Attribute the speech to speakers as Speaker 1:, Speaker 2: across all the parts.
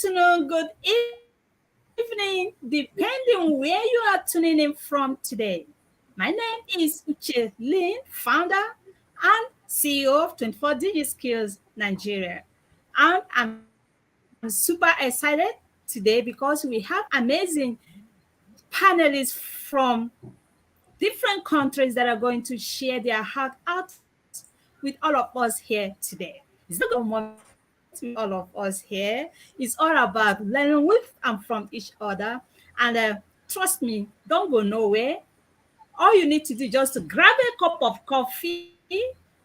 Speaker 1: afternoon, good evening, depending where you are tuning in from today. My name is Uche Lin, founder and CEO of 24 Digi Skills Nigeria. And I'm super excited today because we have amazing panelists from different countries that are going to share their heart out with all of us here today. It's not going to be a dull moment with all of us here. It's all about learning with and from each other. And trust me, don't go nowhere. All you need to do is just to grab a cup of coffee,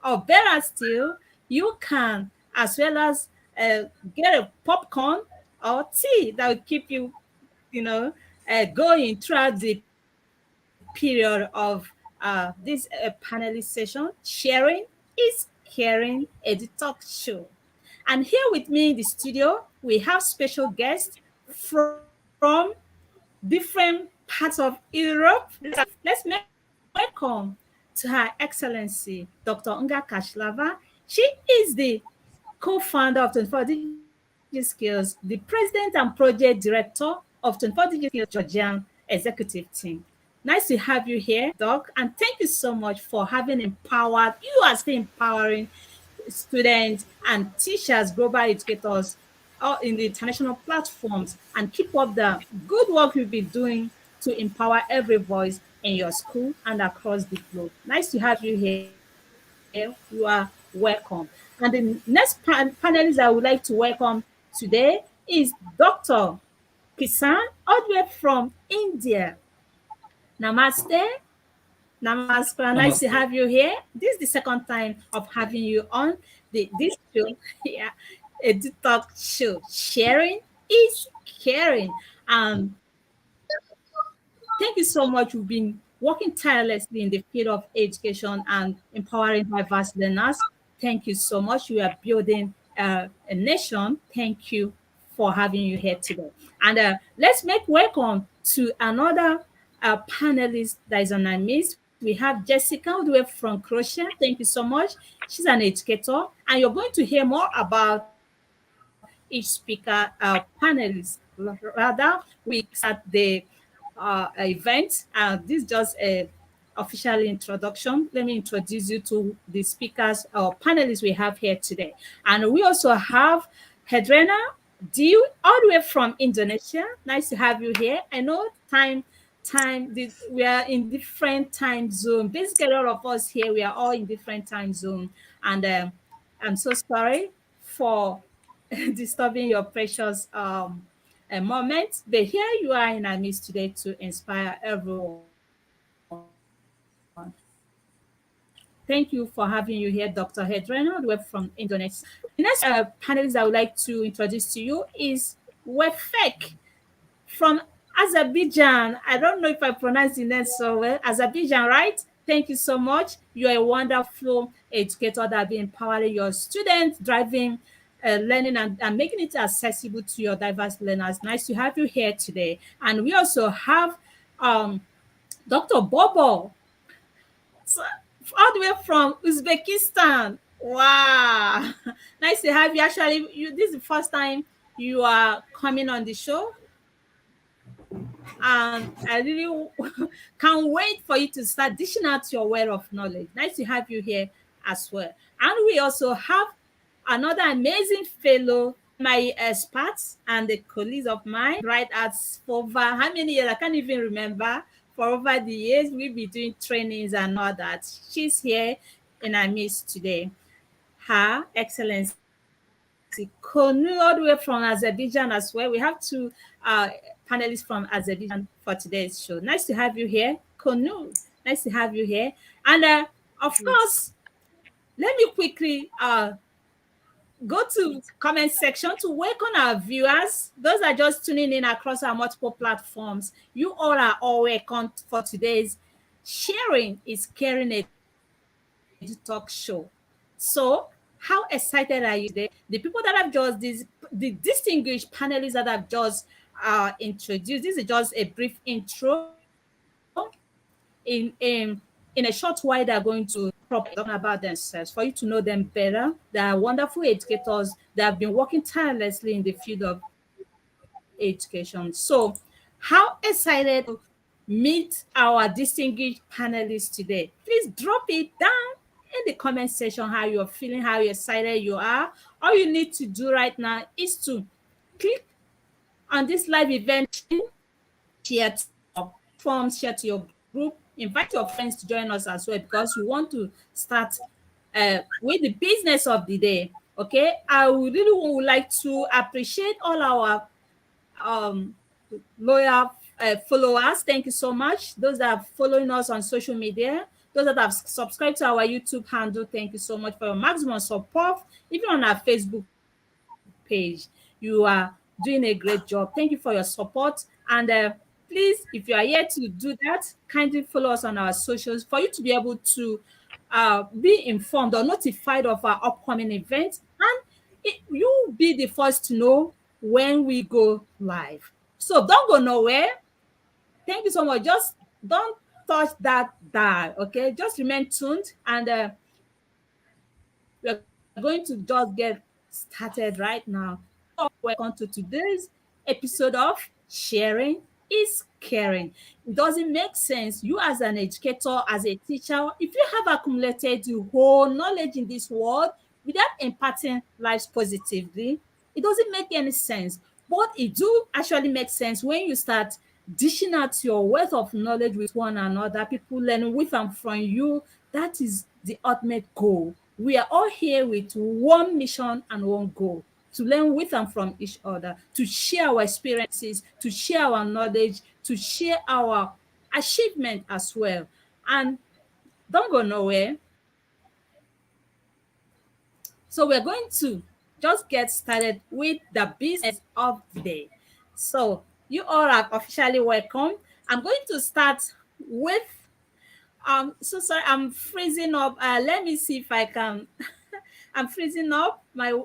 Speaker 1: or better still, you can, as well as get a popcorn or tea that will keep you, going throughout the period of this panelist session. Sharing is caring, Edu-talk show. And here with me in the studio, we have special guests from different parts of Europe. Let's make welcome to Her Excellency Dr. Nga Kashlava. She is the co-founder of 24 DigiSkills, the president and project director of 24 DigiSkills Georgian executive team. Nice to have you here, Doc, and thank you so much for having empowered. You are still empowering students and teachers, global educators, all in the international platforms, and keep up the good work you've been doing to empower every voice in your school and across the globe. Nice to have you here. You are welcome. And the next panelist I would like to welcome today is Dr. Kisan, all the way from India. Namaste. Namaskar, nice to
Speaker 2: Namaste.
Speaker 1: have you here. This is the second time of having you on this show, yeah, Edu-talk show. Sharing is caring. Thank you so much. We've been working tirelessly in the field of education and empowering diverse learners. Thank you so much. We are building a nation. Thank you for having you here today. And let's make welcome to another panelist that is on our midst. We have Jessica all the way from Croatia. Thank you so much. She's an educator, and you're going to hear more about each speaker panelist. Rather, we start the event. This is just a official introduction. Let me introduce you to the speakers or panelists we have here today. And we also have Hedrena Diu, all the way from Indonesia. Nice to have you here. I know we are in different time zone. Basically, all of us here, we are all in different time zone. And I'm so sorry for disturbing your precious moment. But here you are in our midst today to inspire everyone. Thank you for having you here, Dr. Hedrena, all the way from Indonesia. The next panelist I would like to introduce to you is Wefek from Azerbaijan. I don't know if I pronounced the name so well. Azerbaijan, right? Thank you so much. You're a wonderful educator that have been empowering your students, driving learning and making it accessible to your diverse learners. Nice to have you here today. And we also have Dr. Bobo, so, all the way from Uzbekistan. Wow. Nice to have you. Actually, this is the first time you are coming on the show. And I really can't wait for you to start dishing out your wealth of knowledge. Nice to have you here as well. And we also have another amazing fellow, my experts and the colleagues of mine, right at for over how many years? I can't even remember. For over the years, we'll be doing trainings and all that. She's here in our midst today. Her Excellency Konu, all the way from Azerbaijan as well. We have two panelists from Azerbaijan for today's show. Nice to have you here, Konu. Nice to have you here. And of
Speaker 3: Yes.
Speaker 1: course, let me quickly go to comment section to welcome our viewers. Those are just tuning in across our multiple platforms. You all are all welcome for today's Sharing is Caring Edu-talk show. So, how excited are you today? The people that have just the distinguished panelists that have just introduced. This is just a brief intro. In a short while, they're going to talking about themselves for you to know them better. They are wonderful educators. They have been working tirelessly in the field of education. So, how excited meet our distinguished panelists today? Please drop it down in the comment section how you're feeling, how excited you are. All you need to do right now is to click on this live event, share to your platforms, share to your group, invite your friends to join us as well because we want to start with the business of the day. Okay, I would like to appreciate all our um, loyal followers. Thank you so much. Those that are following us on social media, those that have subscribed to our YouTube handle, thank you so much for your maximum support. Even on our Facebook page, you are doing a great job. Thank you for your support. And please, if you are here to do that, kindly follow us on our socials for you to be able to be informed or notified of our upcoming events. And you'll be the first to know when we go live. So don't go nowhere. Thank you so much. Just don't touch that dial, okay? Just remain tuned, and we're going to just get started right now. Welcome to today's episode of Sharing is Caring. It doesn't make sense, you as an educator, as a teacher, if you have accumulated the whole knowledge in this world without imparting lives positively, it doesn't make any sense. But it do actually make sense when you start dishing out your wealth of knowledge with one another, people learning with and from you. That is the ultimate goal. We are all here with one mission and one goal: to learn with and from each other, to share our experiences, to share our knowledge, to share our achievement as well. And don't go nowhere. So we're going to just get started with the business of the day. So you all are officially welcome. I'm going to start with so sorry, I'm freezing up. Let me see if I can. I'm freezing up. My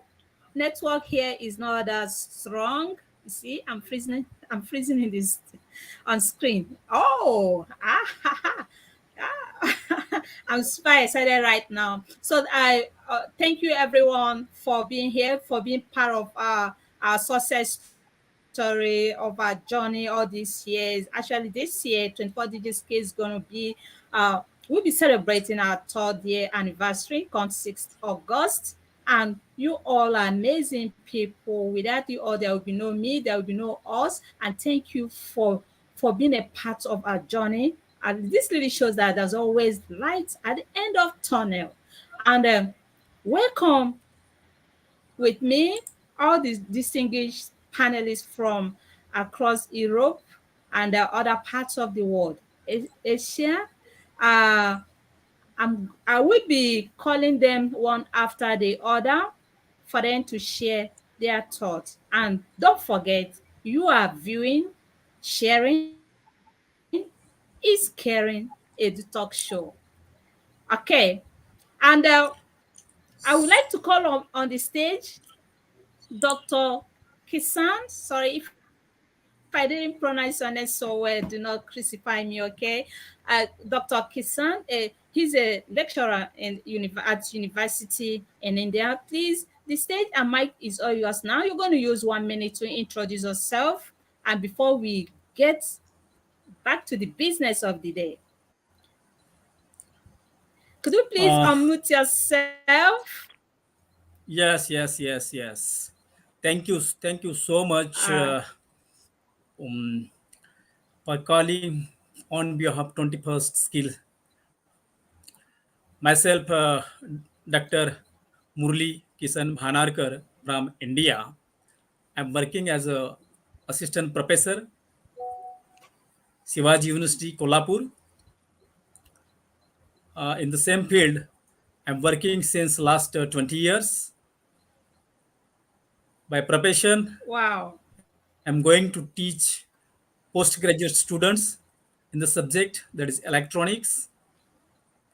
Speaker 1: network here is not that strong. You see, I'm freezing. I'm freezing in this on screen. Oh, I'm super excited right now. So I thank you everyone for being here, for being part of our success story of our journey all these years. Actually, this year, 24 Digits K is going to be, we'll be celebrating our third year anniversary come 6th August. And you all are amazing people. Without you all, there will be no me, there will be no us. And thank you for being a part of our journey. And this really shows that there's always light at the end of tunnel. And welcome with me, all these distinguished panelists from across Europe and other parts of the world. Asia, uh, I will be calling them one after the other for them to share their thoughts. And don't forget, you are viewing, sharing is caring, Edu-talk show. Okay. And I would like to call on the stage Dr. Kisan. Sorry if I didn't pronounce your name so well. Do not crucify me, okay? Dr. Kisan, he's a lecturer at university in India. Please, the stage and mic is all yours now. You're going to use 1 minute to introduce yourself. And before we get back to the business of the day, could you please
Speaker 2: Uh,
Speaker 1: unmute yourself?
Speaker 2: yes. Thank you so much
Speaker 1: Uh,
Speaker 2: um, for calling on behalf of 21st Skill. Myself, Dr. Murli Kisan Bhanarkar from India. I'm working as a assistant professor, Shivaji University, Kolhapur. In the same field, I'm working since last 20 years. By profession,
Speaker 1: wow.
Speaker 2: I'm going to teach postgraduate students in the subject that is electronics,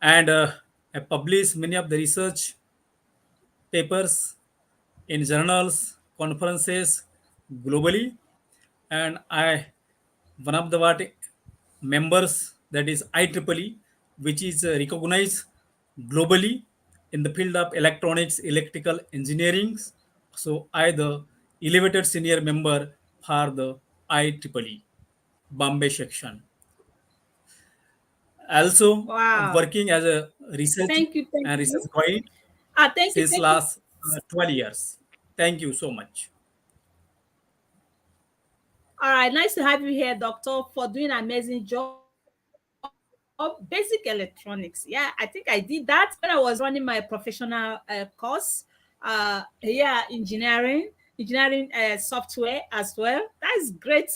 Speaker 2: and I publish many of the research papers in journals, conferences globally, and I one of the what members that is IEEE, which is recognized globally in the field of electronics, electrical engineering. So I the elevated senior member for the IEEE Bombay section. Also
Speaker 1: Wow.
Speaker 2: working as a research
Speaker 1: Thank
Speaker 2: and research
Speaker 1: you.
Speaker 2: guide since
Speaker 1: Thank you.
Speaker 2: last 12 years. Thank you so much.
Speaker 1: All right, nice to have you here, Doctor, for doing an amazing job. Basic electronics. Yeah, I think I did that when I was running my professional course. Yeah, engineering software as well. That's great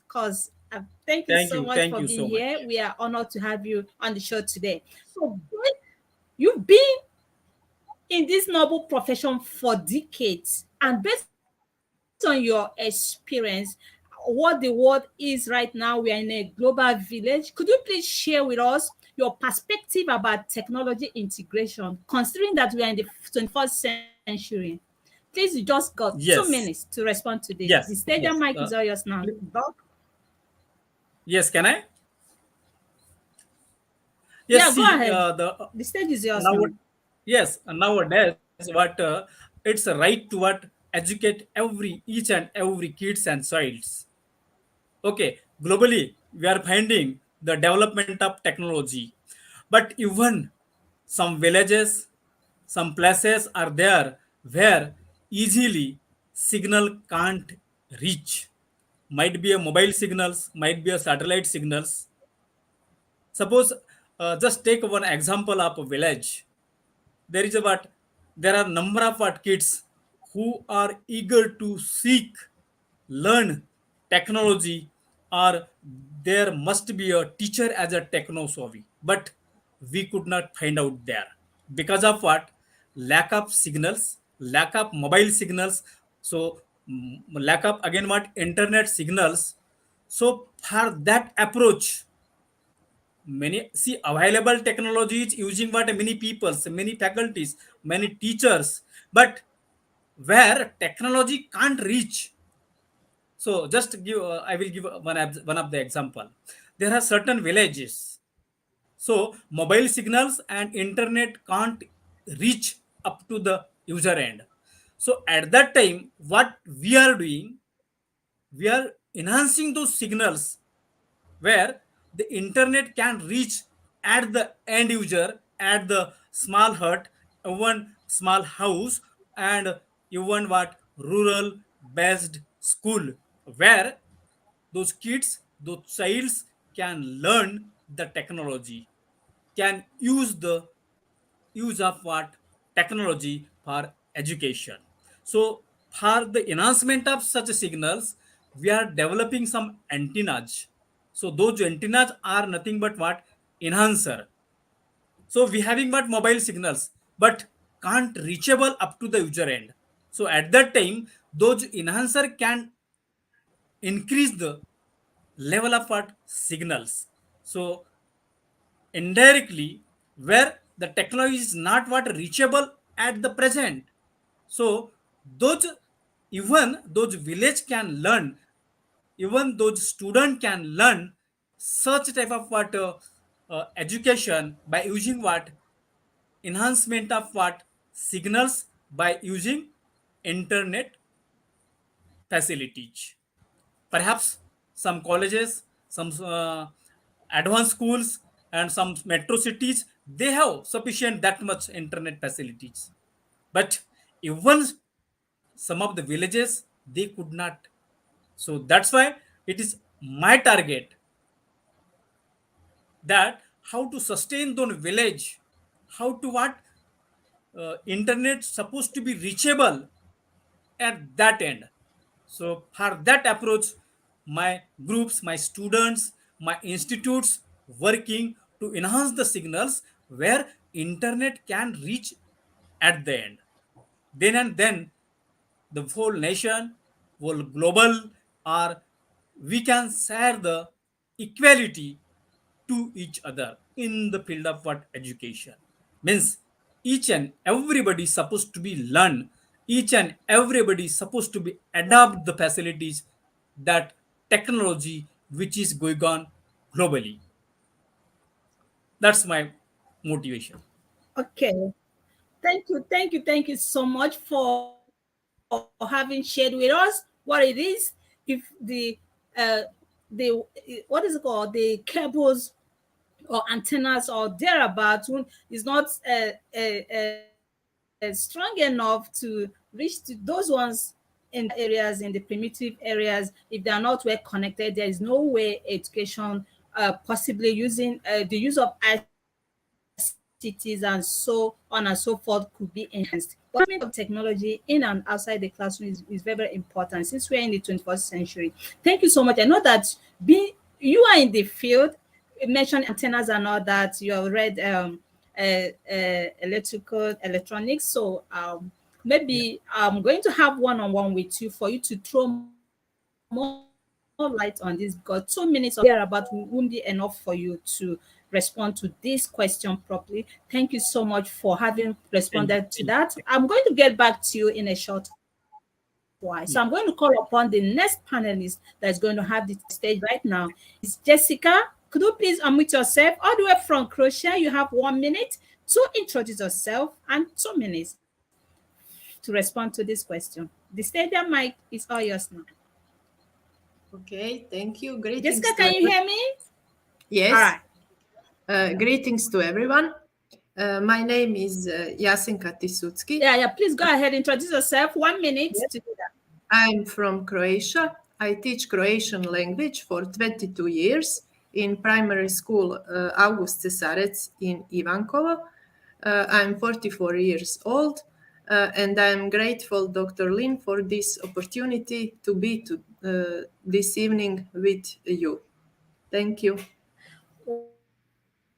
Speaker 1: cause. Thank you so much for
Speaker 2: Thank
Speaker 1: being
Speaker 2: you so
Speaker 1: here. We
Speaker 2: much.
Speaker 1: are honored to have you on the show today. So, you've been in this noble profession for decades, and based on your experience, what the world is right now, we are in a global village. Could you please share with us your perspective about technology integration, considering that we are in the 21st century? Please, you just got 2 minutes
Speaker 2: Yes,
Speaker 1: to respond to this. The
Speaker 2: yes,
Speaker 1: stadium mic
Speaker 2: yes.
Speaker 1: is all yours now,
Speaker 2: Pl-
Speaker 1: Doc.
Speaker 2: yes, can I?
Speaker 1: Yeah,
Speaker 2: Yes,
Speaker 1: go
Speaker 2: see,
Speaker 1: ahead.
Speaker 2: the
Speaker 1: The stage is yours
Speaker 2: now
Speaker 1: now.
Speaker 2: yes, nowadays what it's a right to what educate every each and every kids and childs. Okay, globally we are finding the development of technology, but even some villages, some places are there where easily signal can't reach. Might be a mobile signals, might be a satellite signals. Suppose just take one example of a village. There is a what there are number of what kids who are eager to seek learn technology, or there must be a teacher as a techno savvy, but we could not find out there because of what lack of signals, lack of mobile signals. So lack of again what internet signals. So for that approach, many see available technologies using what many peoples, many faculties, many teachers, but where technology can't reach. So just give I will give one of the example. There are certain villages, so mobile signals and internet can't reach up to the user end. So at that time what we are doing, we are enhancing those signals where the internet can reach at the end user, at the small hut, one small house, and even what rural based school, where those kids, those childs can learn the technology, can use the use of what technology for education. So for the enhancement of such signals, we are developing some antennas. So those antennas are nothing but what enhancer. So we having what mobile signals, but can't reachable up to the user end. So at that time, those enhancer can increase the level of what signals. So indirectly, where the technology is not what reachable at the present. So those even those village can learn, even those student can learn such type of what education by using what enhancement of what signals by using internet facilities. Perhaps some colleges, some advanced schools, and some metro cities, they have sufficient that much internet facilities. But even some of the villages, they could not. So that's why it is my target that how to sustain those village, how to what internet supposed to be reachable at that end. So for that approach, my groups, my students, my institutes working to enhance the signals where internet can reach at the end. Then and then the whole nation, whole global, or we can share the equality to each other in the field of what education means. Each and everybody is supposed to be learn, each and everybody is supposed to be adopt the facilities that technology which is going on globally. That's my motivation.
Speaker 1: Okay. Thank you so much for having shared with us what it is technology if uh, the what is it called, the cables or antennas or thereabouts is not strong enough to reach to those ones in the areas, in the primitive areas. If they are not well connected, there is no way education, possibly using the use of ICTs and so on and so forth, could be enhanced. But improvement of technology in and outside the classroom is very, very important since we're in the 21st century. Thank you so much. I know that being you are in the field, you mentioned antennas and all that. You have read electrical electronics. So
Speaker 2: Yeah.
Speaker 1: maybe I'm going to have one-on-one with you for you to throw more light on this, because 2 minutes or thereabout won't be enough for you to respond to this question properly. Thank you so much for having responded to that.
Speaker 2: Thank you.
Speaker 1: I'm going to get back to you in a short while. So I'm going to call upon the next panelist that is going to have the stage right now. Is Jessica. Could you please unmute yourself all the way from Croatia? You have 1 minute to introduce yourself and 2 minutes to respond to this question. The stadium mic is all yours now.
Speaker 3: Okay, thank you.
Speaker 1: Jessica, can
Speaker 3: Greetings
Speaker 1: you
Speaker 3: to
Speaker 1: hear
Speaker 3: everyone.
Speaker 1: me? All right.
Speaker 3: Yes, greetings to everyone. My name is Jasenka Tisutski.
Speaker 1: Yeah. Please go ahead. Introduce yourself. 1 minute
Speaker 3: Yes,
Speaker 1: to do that.
Speaker 3: I'm from Croatia. I teach Croatian language for 22 years in primary school August Cesarec in Ivankovo. I'm 44 years old, and I'm grateful, Dr. Lin, for this opportunity to be this evening with you. Thank you.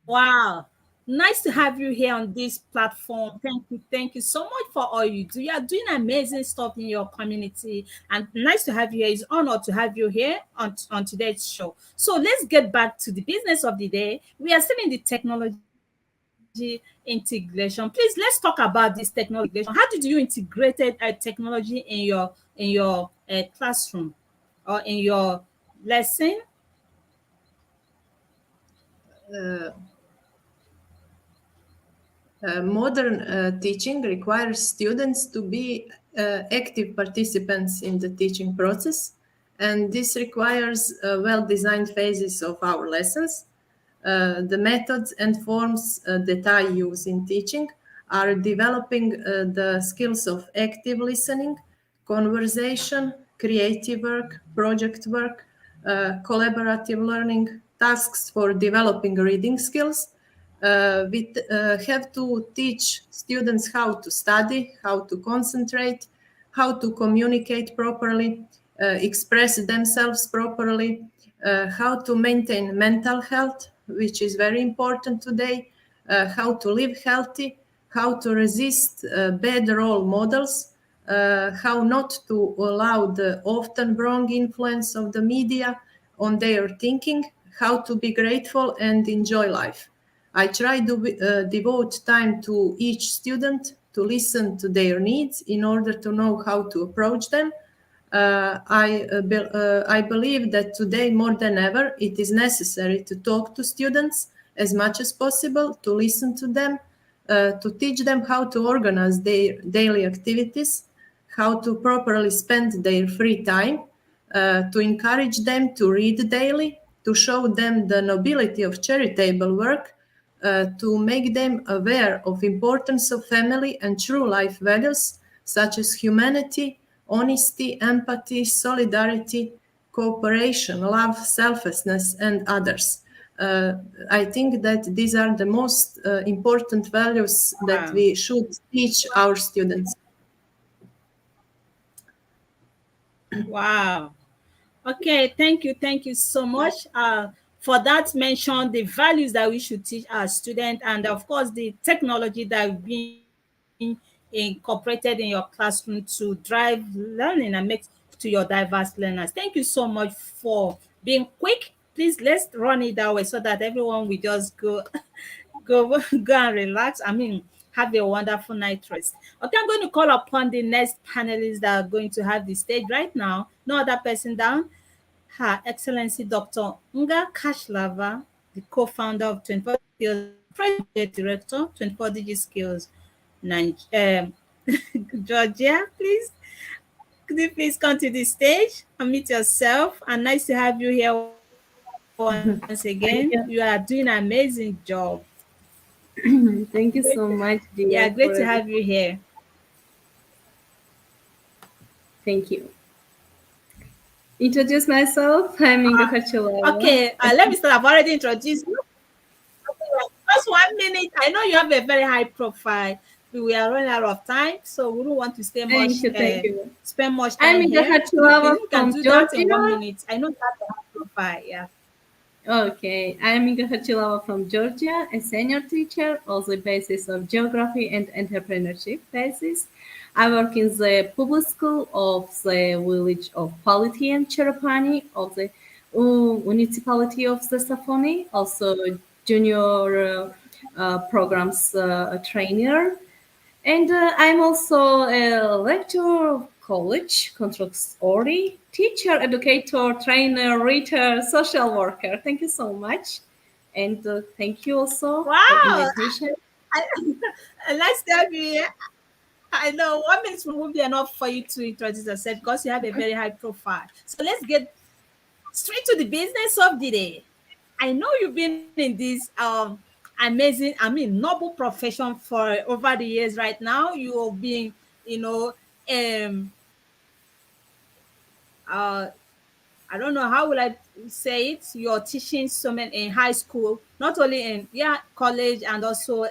Speaker 1: Wow. Nice to have you here on this platform. Thank you. Thank you so much for all you do. You are doing amazing stuff in your community. And nice to have you here. It's an honor to have you here on today's show. So let's get back to the business of the day. We are still in the technology integration. Please, let's talk about this technology integration. How did you integrate technology in your classroom or in your lesson?
Speaker 3: Uh, Modern teaching requires students to be active participants in the teaching process, and this requires well designed phases of our lessons. The methods and forms that I use in teaching are developing the skills of active listening, conversation, creative work, project work, collaborative learning, tasks for developing reading skills. We have to teach students how to study, how to concentrate, how to communicate properly, express themselves properly, how to maintain mental health, which is very important today, how to live healthy, how to resist bad role models, how not to allow the often wrong influence of the media on their thinking, how to be grateful and enjoy life. I try to devote time to each student to listen to their needs in order to know how to approach them. I believe that today more than ever it is necessary to talk to students as much as possible, to listen to them, to teach them how to organize their daily activities, how to properly spend their free time, to encourage them to read daily, to show them the nobility of charitable work, to make them aware of importance of family and true life values such as humanity, honesty, empathy, solidarity, cooperation, love, selflessness, and others. Uh, I think that these are the most important values that
Speaker 1: Wow.
Speaker 3: we should teach our students.
Speaker 1: Wow. Okay, thank you so much for that mention, the values that we should teach our students, and of course the technology that being incorporated in your classroom to drive learning and make to your diverse learners. Thank you so much for being quick. Please let's run it that way so that everyone will just go go go and relax. I mean, have a wonderful night rest. Okay, I'm going to call upon the next panelists that are going to have the stage right now. No other person down. Her Excellency Dr. Nga Kashlava, the co-founder of 24 Skills and Project Director, 24 Digi Skills, Georgia, please. Could you please come to the stage and meet yourself? And nice to have you here once again. You are doing an
Speaker 4: Thank you.
Speaker 1: amazing job.
Speaker 4: Thank you so much,
Speaker 1: Yeah,
Speaker 4: dear,
Speaker 1: great to
Speaker 4: for
Speaker 1: have you
Speaker 4: everything.
Speaker 1: here.
Speaker 4: Thank you. Introduce myself. I'm Inga
Speaker 1: Uh,
Speaker 4: Kachulawa.
Speaker 1: okay, let me start. I've already introduced you. Just 1 minute. I know you have a very high profile. We are running out of time, so we don't want to stay
Speaker 4: Thank
Speaker 1: much,
Speaker 4: you. Thank you.
Speaker 1: spend much
Speaker 4: I'm
Speaker 1: time
Speaker 4: Inga
Speaker 1: here. Could you
Speaker 4: Kachulawa
Speaker 1: please? You can
Speaker 4: from
Speaker 1: do that in one
Speaker 4: Georgia.
Speaker 1: minute. I know you have a high profile. Yeah.
Speaker 4: Okay, I'm Inga Hachilava from Georgia, a senior teacher on the basis of geography and entrepreneurship basis. I work in the public school of the village of Paliti and Cherapani of the municipality of the Safoni, also junior programs trainer. And I'm also a lecturer of college, consultant, teacher, educator, trainer, reader, social worker. Thank you so much. And thank you also for
Speaker 1: Wow.
Speaker 4: invitation.
Speaker 1: I, nice to have you here. I know 1 minute will be enough for you to introduce yourself because you have a very high profile. So let's get straight to the business of the day. I know you've been in this amazing, noble profession for over the years right now. You have been, um uh I don't know how will I say it. You're teaching so many in high school, not only in college and also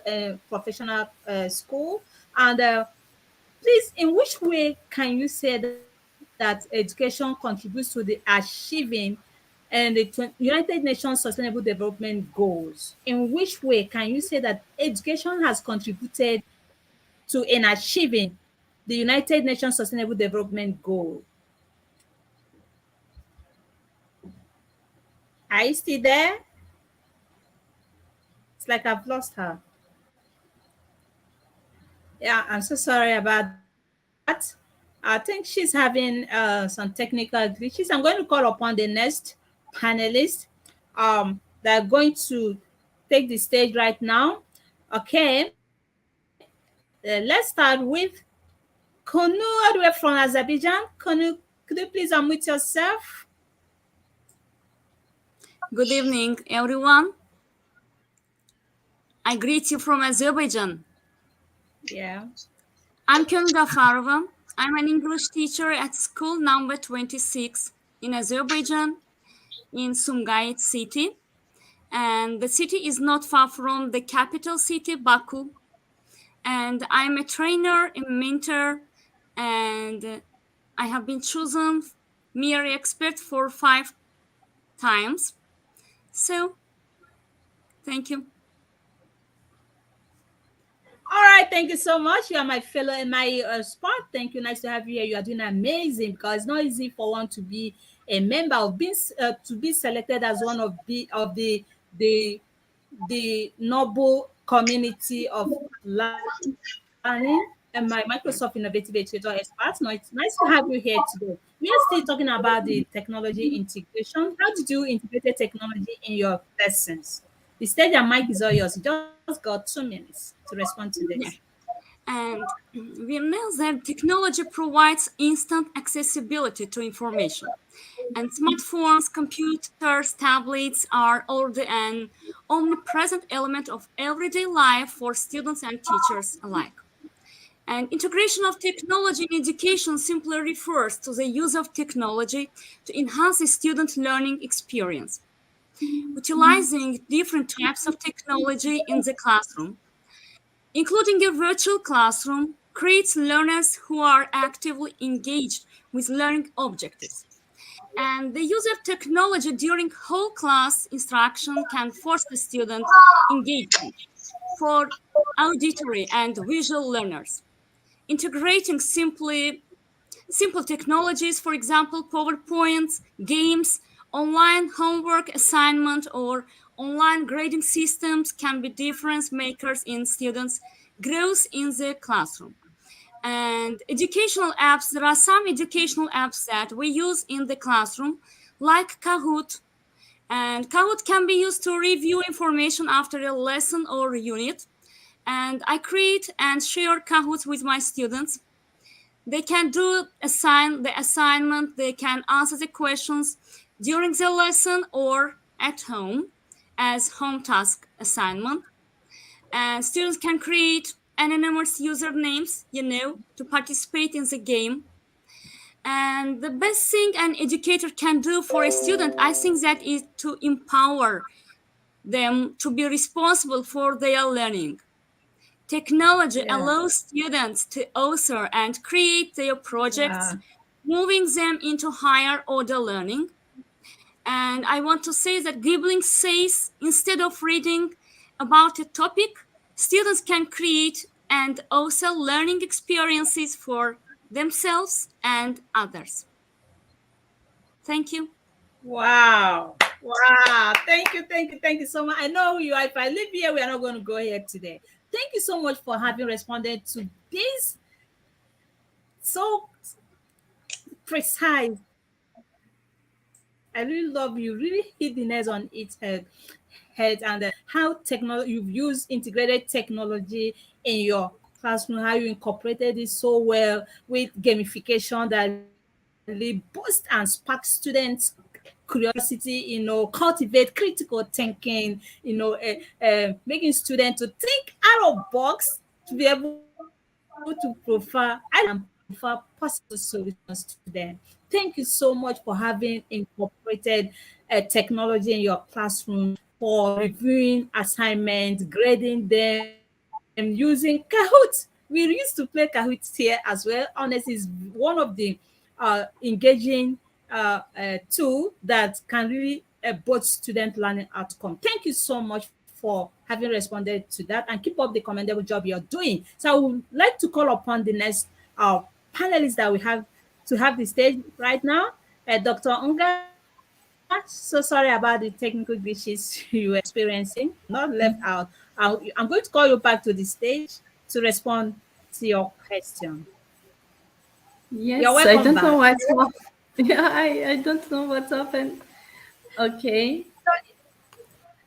Speaker 1: professional school. And please, in which way can you say that education contributes to the achieving and the United Nations Sustainable Development Goals? In which way can you say that education has contributed to in achieving the United Nations Sustainable Development Goal? Are you still there? It's like I've lost her. Yeah, I'm so sorry about that. I think she's having some technical glitches. I'm going to call upon the next panelist. They're going to take the stage right now. Okay, let's start with Konu all the way from Azerbaijan. Konu, could you please unmute yourself?
Speaker 5: Good evening, everyone. I greet you from Azerbaijan.
Speaker 1: Yeah.
Speaker 5: I'm Kön Gafarova. I'm an English teacher at school number 26 in Azerbaijan, in Sumgayit city. And the city is not far from the capital city, Baku. And I'm a trainer, a mentor, and I have been chosen mere expert for 5 times. So, thank you.
Speaker 1: All right, thank you so much. You are my fellow in my spot. Thank you. Nice to have you here. You are doing amazing because it's not easy for one to be a member of being to be selected as one of the the noble community of learning and my Microsoft Innovative Educator experts. No, it's nice to have you here today. We are still talking about the technology integration. How did you integrate technology in your lessons? The stage and mic is all yours. You just got 2 minutes to respond to this.
Speaker 5: Yeah. And we know that technology provides instant accessibility to information. And smartphones, computers, tablets are already an omnipresent element of everyday life for students and teachers alike. And integration of technology in education simply refers to the use of technology to enhance the student learning experience. Utilizing different types of technology in the classroom, including a virtual classroom, creates learners who are actively engaged with learning objectives. And the use of technology during whole class instruction can force the student engagement for auditory and visual learners. Integrating simple technologies, for example, PowerPoints, games, online homework assignment, or online grading systems can be difference makers in students' growth in the classroom. And educational apps, there are some educational apps that we use in the classroom, like Kahoot. And Kahoot can be used to review information after a lesson or unit. And I create and share Kahoots with my students. They can do the assignment, they can answer the questions during the lesson or at home as home task assignment. And students can create anonymous usernames, to participate in the game. And the best thing an educator can do for a student, I think, that is to empower them to be responsible for their learning. Technology
Speaker 1: Yeah.
Speaker 5: allows students to author and create their projects,
Speaker 1: Wow.
Speaker 5: moving them into higher order learning. And I want to say that Ghibling says instead of reading about a topic, students can create and also learning experiences for themselves and others. Thank you.
Speaker 1: Wow. Wow. Thank you so much. I know you are. If I live here, we are not going to go here today. Thank you so much for having responded to this so precise. I really love you. Really hit the nails on its head, and how technology you've used integrated technology in your classroom, how you incorporated it so well with gamification that really boost and spark students curiosity, cultivate critical thinking, making students to think out of box to be able to prefer and prefer possible solutions to them. Thank you so much for having incorporated technology in your classroom for reviewing assignments, grading them using Kahoot. We used to play Kahoot here as well. Honestly, it's one of the engaging tool that can really boost student learning outcome. Thank you so much for having responded to that, and keep up the commendable job you're doing. So I would like to call upon the next panelists that we have to have the stage right now. Dr. Unga, so sorry about the technical glitches you were experiencing. Not left out. I'm going to call you back to the stage to respond to your question. You're
Speaker 4: Yes, I
Speaker 1: welcome
Speaker 4: don't know
Speaker 1: back.
Speaker 4: what's happened. Yeah, I don't know what's happened. Okay.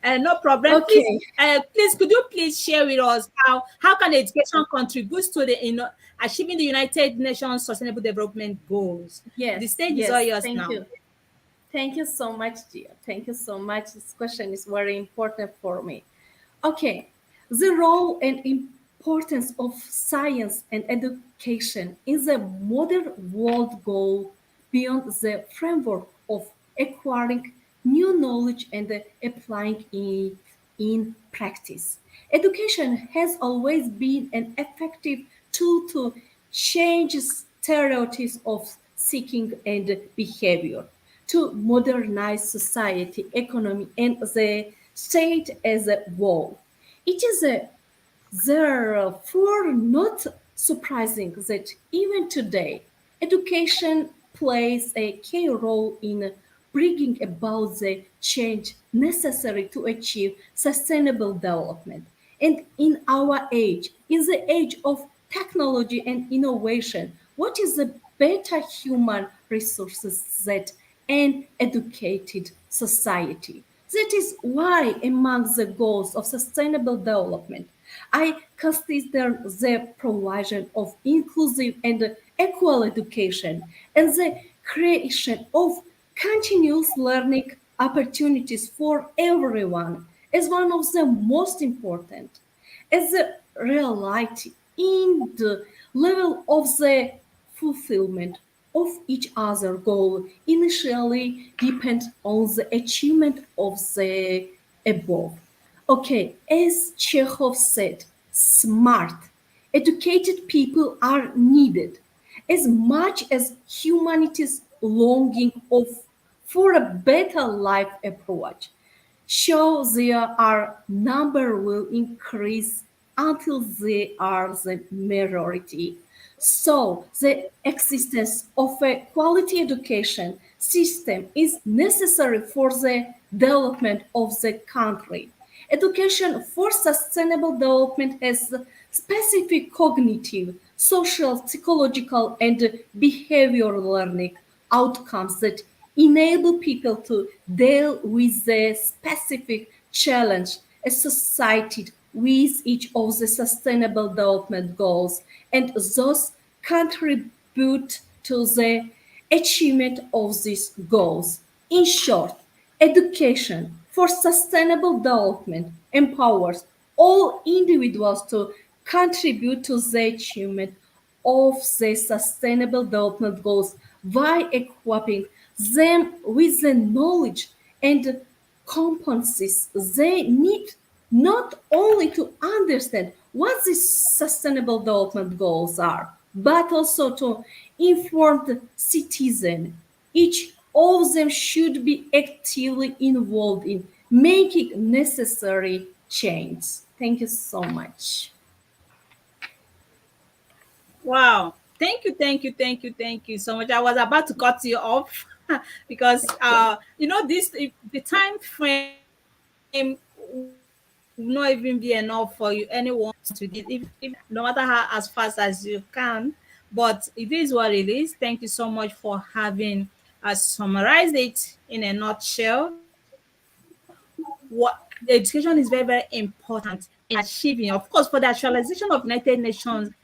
Speaker 1: No problem. Please,
Speaker 4: Okay.
Speaker 1: could you please share with us how can education contribute to the achieving the United Nations Sustainable Development Goals? The
Speaker 4: Yes,
Speaker 1: stage is all
Speaker 4: yes.
Speaker 1: yours
Speaker 4: Thank
Speaker 1: now.
Speaker 4: you. Thank you so much, dear. Thank you so much. This question is very important for me. Okay, the role and importance of science and education in the modern world go beyond the framework of acquiring new knowledge and applying it in practice. Education has always been an effective tool to change stereotypes of seeking and behavior, to modernize society, economy, and the state as a whole. It is therefore not surprising that even today, education plays a key role in bringing about the change necessary to achieve sustainable development. And in our age, in the age of technology and innovation, what is the better human resources that an educated society? That is why, among the goals of sustainable development, I consider the provision of inclusive and equal education and the creation of continuous learning opportunities for everyone as one of the most important. As a reality in the level of the fulfillment of each other goal initially depends on the achievement of the above. Okay, as Chekhov said, smart, educated people are needed as much as humanity's longing for a better life approach show their number will increase until they are the majority. So the existence of a quality education system is necessary for the development of the country. Education for sustainable development has specific cognitive, social, psychological, and behavioral learning outcomes that enable people to deal with the specific challenge associated with each of the sustainable development goals and thus contribute contribute to the achievement of these goals. In short, education for sustainable development empowers all individuals to contribute to the achievement of the sustainable development goals by equipping them with the knowledge and competencies they need not only to understand what these sustainable development goals are, but also to inform the citizen. Each of them should be actively involved in making necessary change. Thank you so much.
Speaker 1: Wow. Thank you so much. I was about to cut you off because the time frame will not even be enough for you anyone to this if no matter how as fast as you can. But it is what it is. Thank you so much for having summarized it in a nutshell. What education is very, very important in achieving, of course, for the actualization of United Nations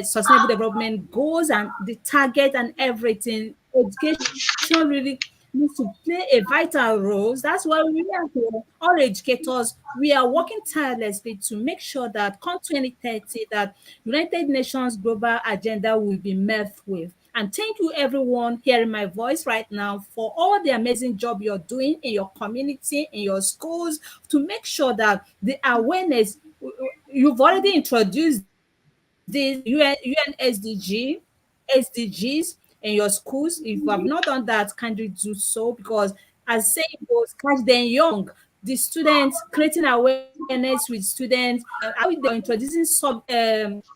Speaker 1: sustainable development goals and the target and everything. Education really needs to play a vital role. That's why we are here, all educators, we are working tirelessly to make sure that come 2030 that United Nations global agenda will be met with. And thank you everyone hearing my voice right now for all the amazing job you're doing in your community, in your schools, to make sure that the awareness you've already introduced this SDGs in your schools. If you have not done that, kindly do so because, as saying goes, catch them young. The students creating awareness with students, they're introducing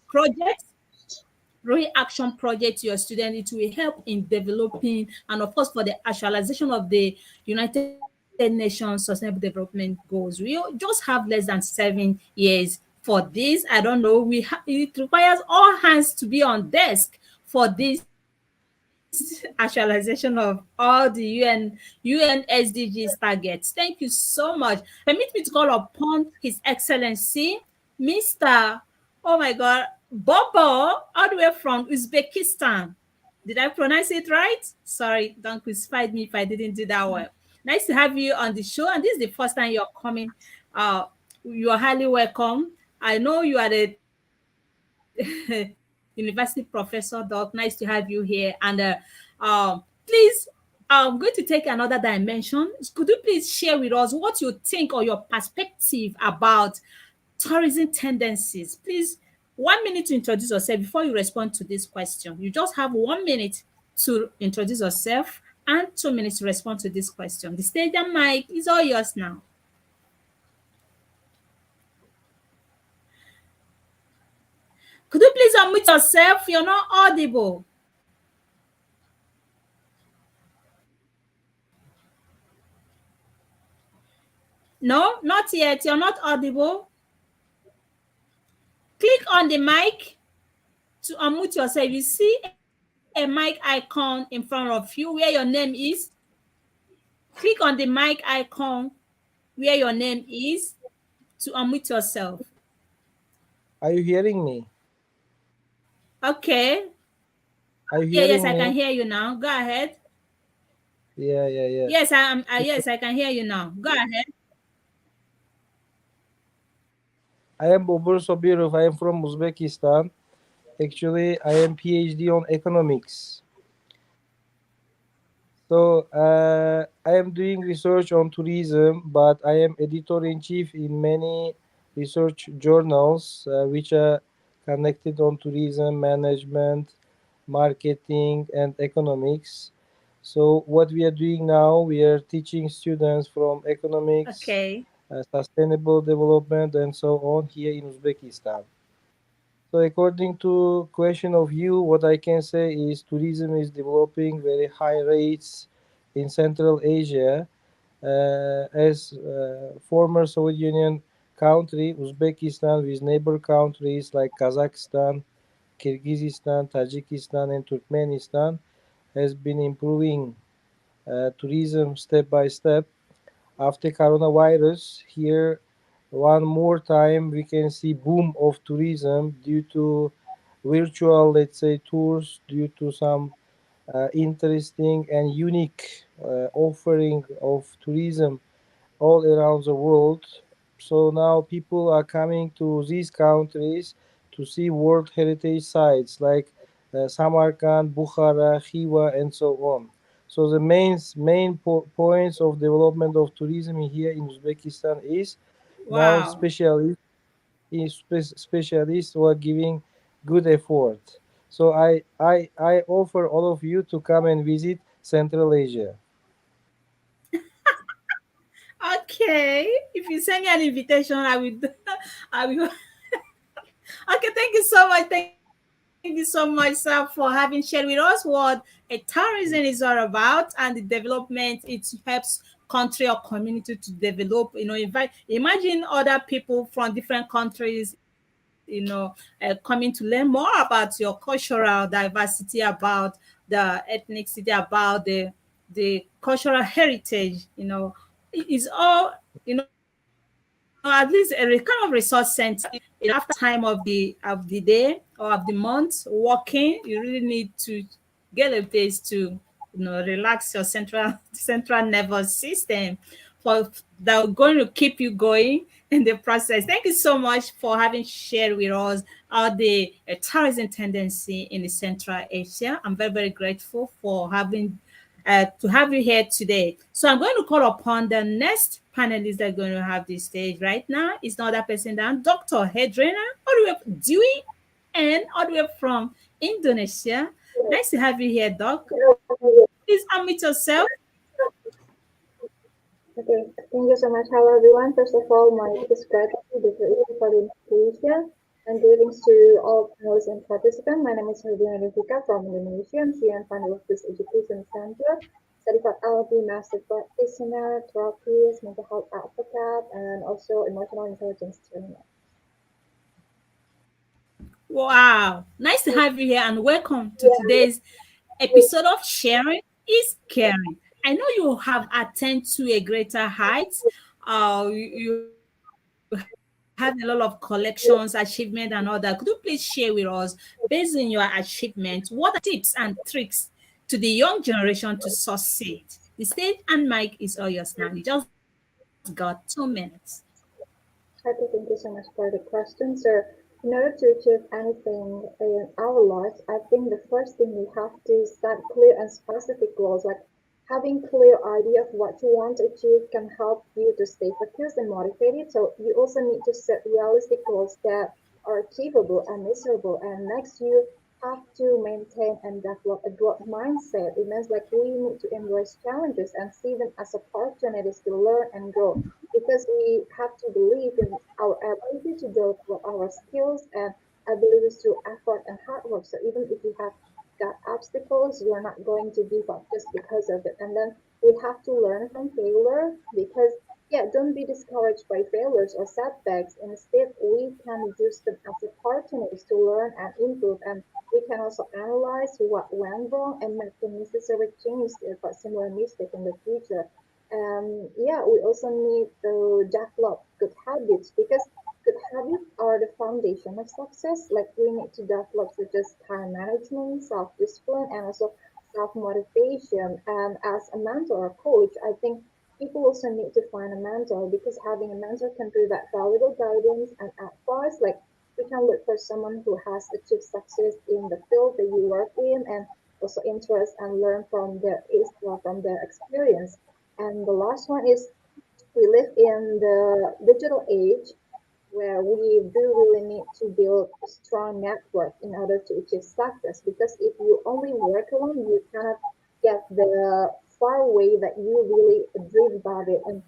Speaker 1: projects, reaction project to your student. It will help in developing and, of course, for the actualization of the United Nations Sustainable Development Goals. We just have less than 7 years for this. I don't know. It requires all hands to be on desk for this actualization of all the UN SDGs targets. Thank you so much. Permit me to call upon His Excellency, Mr. Oh my God, Bobo, all the way from Uzbekistan. Did I pronounce it right? Sorry, don't crucify me if I didn't do that well. Nice to have you on the show. And this is the first time you're coming. Uh, you are highly welcome. I know you are the university professor, Doc. Nice to have you here. And please, I'm going to take another dimension. Could you please share with us what you think or your perspective about tourism tendencies? Please, 1 minute to introduce yourself before you respond to this question. You just have 1 minute to introduce yourself and 2 minutes to respond to this question. The stage and mic is all yours now. Could you please unmute yourself? You're not audible. No, not yet. You're not audible. Click on the mic to unmute yourself. You see a mic icon in front of you where your name is. Click on the mic icon where your name is to unmute yourself.
Speaker 6: Are you hearing me?
Speaker 1: Okay.
Speaker 6: Are you
Speaker 1: Yeah, yes,
Speaker 6: hearing
Speaker 1: I can
Speaker 6: me?
Speaker 1: hear you now. Go ahead.
Speaker 6: Yeah.
Speaker 1: Yes, I am. Yes, I can hear you now. Go ahead.
Speaker 6: I am Bobur Sobirov. I am from Uzbekistan. Actually, I am PhD on economics. So I am doing research on tourism, but I am editor-in-chief in many research journals, which are connected on tourism management, marketing, and economics. So what we are doing now, we are teaching students from economics,
Speaker 1: Okay.
Speaker 6: sustainable development, and so on here in Uzbekistan. So according to question of you, what I can say is tourism is developing very high rates in Central Asia. As former Soviet Union country, Uzbekistan with neighbor countries like Kazakhstan, Kyrgyzstan, Tajikistan, and Turkmenistan has been improving tourism step by step. After coronavirus, here one more time we can see boom of tourism due to virtual, let's say, tours due to some interesting and unique offering of tourism all around the world. So now people are coming to these countries to see World Heritage sites like Samarkand, Bukhara, Khiva, and so on. So the points of development of tourism here in Uzbekistan is now
Speaker 1: Wow.
Speaker 6: specialists who are giving good effort. So I offer all of you to come and visit Central Asia.
Speaker 1: Okay. If you send me an invitation, I will. I will. Okay. Thank you so much. Thank you so much, sir, for having shared with us what a tourism is all about and the development it helps country or community to develop. Imagine other people from different countries, coming to learn more about your cultural diversity, about the ethnicity, about the cultural heritage. It's all, at least a kind of resource center. After time of the day or of the month working, you really need to get a place to relax your central central nervous system for that going to keep you going in the process. Thank you so much for having shared with us all the tourism tendency in the Central Asia. I'm very, very grateful for having to have you here today. So I'm going to call upon the next panelist that's going to have this stage right now. It's not that person than Dr. Hedrena, all the way from Dewey, and all the way from Indonesia. Nice to have you here, Doc. Please unmute yourself.
Speaker 7: Okay, thank you so much. Hello, everyone. First of all, my biggest gratitude is for the invitation and greetings to all panelists and participants. My name is Herdiana Devika from Indonesia. I'm CEO and founder of this education center, certified LLB master practitioner, therapist, mental health advocate, and also emotional intelligence trainer.
Speaker 1: Wow. Nice to have you here and welcome to today's episode of Sharing is Caring. I know you have attained to a greater height. You have a lot of collections, achievement, and all that. Could you please share with us, based on your achievement, what are some tips and tricks to the young generation to succeed? The stage and mic is all yours now. You just got 2 minutes.
Speaker 7: Okay, thank you so much for the question. So, in order to achieve anything in our lives, I think the first thing we have to set clear and specific goals. Like having clear idea of what you want to achieve can help you to stay focused and motivated. So you also need to set realistic goals that are achievable and measurable. And next, you have to maintain and develop a growth mindset. It means like we need to embrace challenges and see them as opportunities to learn and grow because we have to believe in our ability to develop our skills and abilities through effort and hard work. So even if you have got obstacles, you're not going to give up just because of it. And then we have to learn from failure because yeah, don't be discouraged by failures or setbacks. Instead, we can use them as opportunities to learn and improve. And we can also analyze what went wrong and make the necessary changes to avoid similar mistake in the future. Yeah, we also need to develop good habits because good habits are the foundation of success. Like we need to develop such as time management, self-discipline, and also self-motivation. And as a mentor or coach, I think people also need to find a mentor because having a mentor can provide valuable guidance and advice. Like we can look for someone who has achieved success in the field that you work in and also interest and learn from their experience. And the last one is we live in the digital age where we do really need to build a strong network in order to achieve success. Because if you only work alone, you cannot get the far way that you really dream about it. And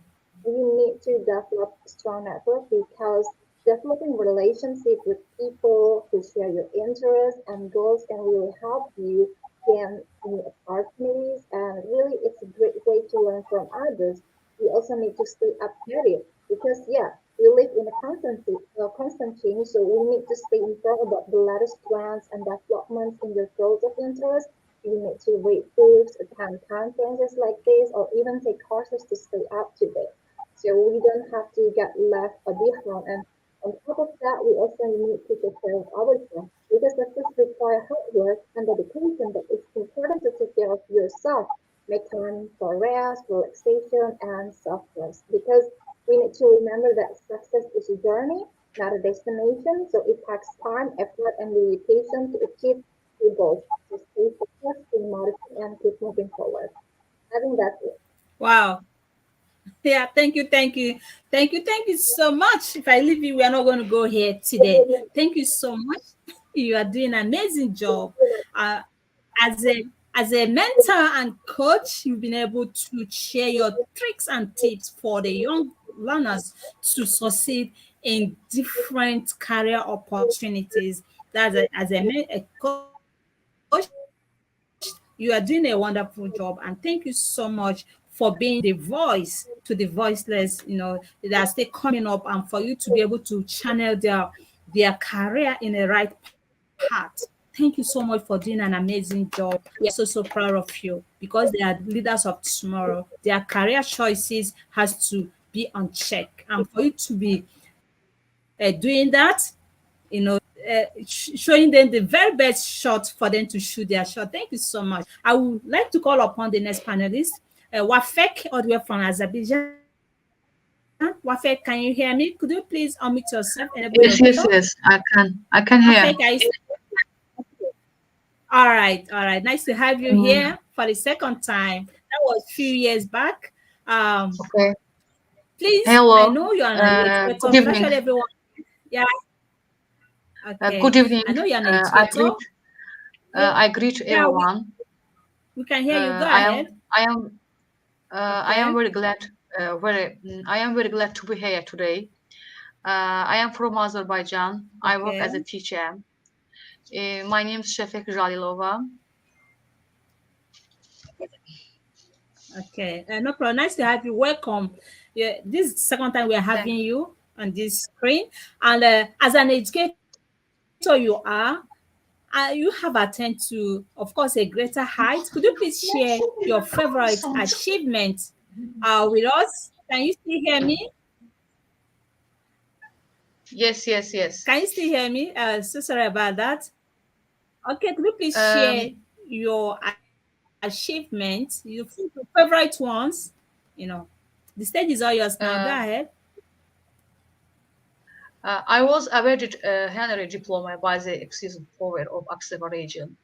Speaker 7: we need to develop a strong network because developing relationship with people who share your interests and goals can really help you gain new opportunities. And really, it's a great way to learn from others. We also need to stay updated because yeah, we live in a constant change, so we need to stay informed about the latest trends and developments in your fields of interest. You need to read books, attend conferences like this, or even take courses to stay up to date. So we don't have to get left behind. And on top of that, we also need to take care of ourselves Because success requires hard work and dedication, but it's important to take care of yourself. Make time for rest, relaxation, and self-trust. Because we need to remember that success is a journey, not a destination. So it takes time, effort, and dedication to achieve your goals. So stay focused, stay motivated, and keep moving forward. I think that's it.
Speaker 1: Wow. Yeah, thank you so much. If I leave you, we are not going to go here today. Thank you so much. You are doing an amazing job. Uh, as a mentor and coach, you've been able to share your tricks and tips for the young learners to succeed in different career opportunities. A coach, you are doing a wonderful job, and thank you so much for being the voice to the voiceless, that are still coming up, and for you to be able to channel their career in the right path. Thank you so much for doing an amazing job. We are so proud of you because they are leaders of tomorrow. Their career choices has to be on check, and for you to be doing that, showing them the very best shot for them to shoot their shot. Thank you so much. I would like to call upon the next panelist, Wafek, all the way from Azerbaijan. Wafek, can you hear me? Could you please unmute yourself, enable your video?
Speaker 8: Yes, yes, yes. I can
Speaker 1: Wafek,
Speaker 8: hear.
Speaker 1: all right. Nice to have you
Speaker 8: Mm,
Speaker 1: here for the second time. That was a few years back. Um,
Speaker 8: okay.
Speaker 1: Please, I
Speaker 8: Hello.
Speaker 1: know you're an illustrator.
Speaker 8: Good evening.
Speaker 1: Virtually everyone. Yeah,
Speaker 8: Good
Speaker 1: okay.
Speaker 8: evening.
Speaker 1: I know you're an
Speaker 8: I
Speaker 1: illustrator.
Speaker 8: greet.
Speaker 1: Yeah,
Speaker 8: I greet
Speaker 1: yeah,
Speaker 8: everyone.
Speaker 1: we can hear you. Go
Speaker 8: I
Speaker 1: ahead.
Speaker 8: am. I am. I am
Speaker 1: Okay.
Speaker 8: very glad. I am very glad to be here today. I am from Azerbaijan. I work
Speaker 1: Okay.
Speaker 8: as a teacher. My name is Shefek Jalilova.
Speaker 1: Okay. No problem. Nice to have you. Welcome. Yeah, this is the second time we are
Speaker 8: Thank.
Speaker 1: having you on this screen. And as an educator, you have attained to, of course, a greater height. Could you please share your favorite achievement with us? Can you still hear me?
Speaker 8: Yes, yes, yes.
Speaker 1: Can you still hear me? So sorry about that. Okay, could you please share
Speaker 8: Um,
Speaker 1: your achievements, your favorite ones? You know, the stage is all yours now. Go
Speaker 8: uh,
Speaker 1: ahead.
Speaker 8: I was awarded a honorary diploma by the Executive Power of Aksavar region.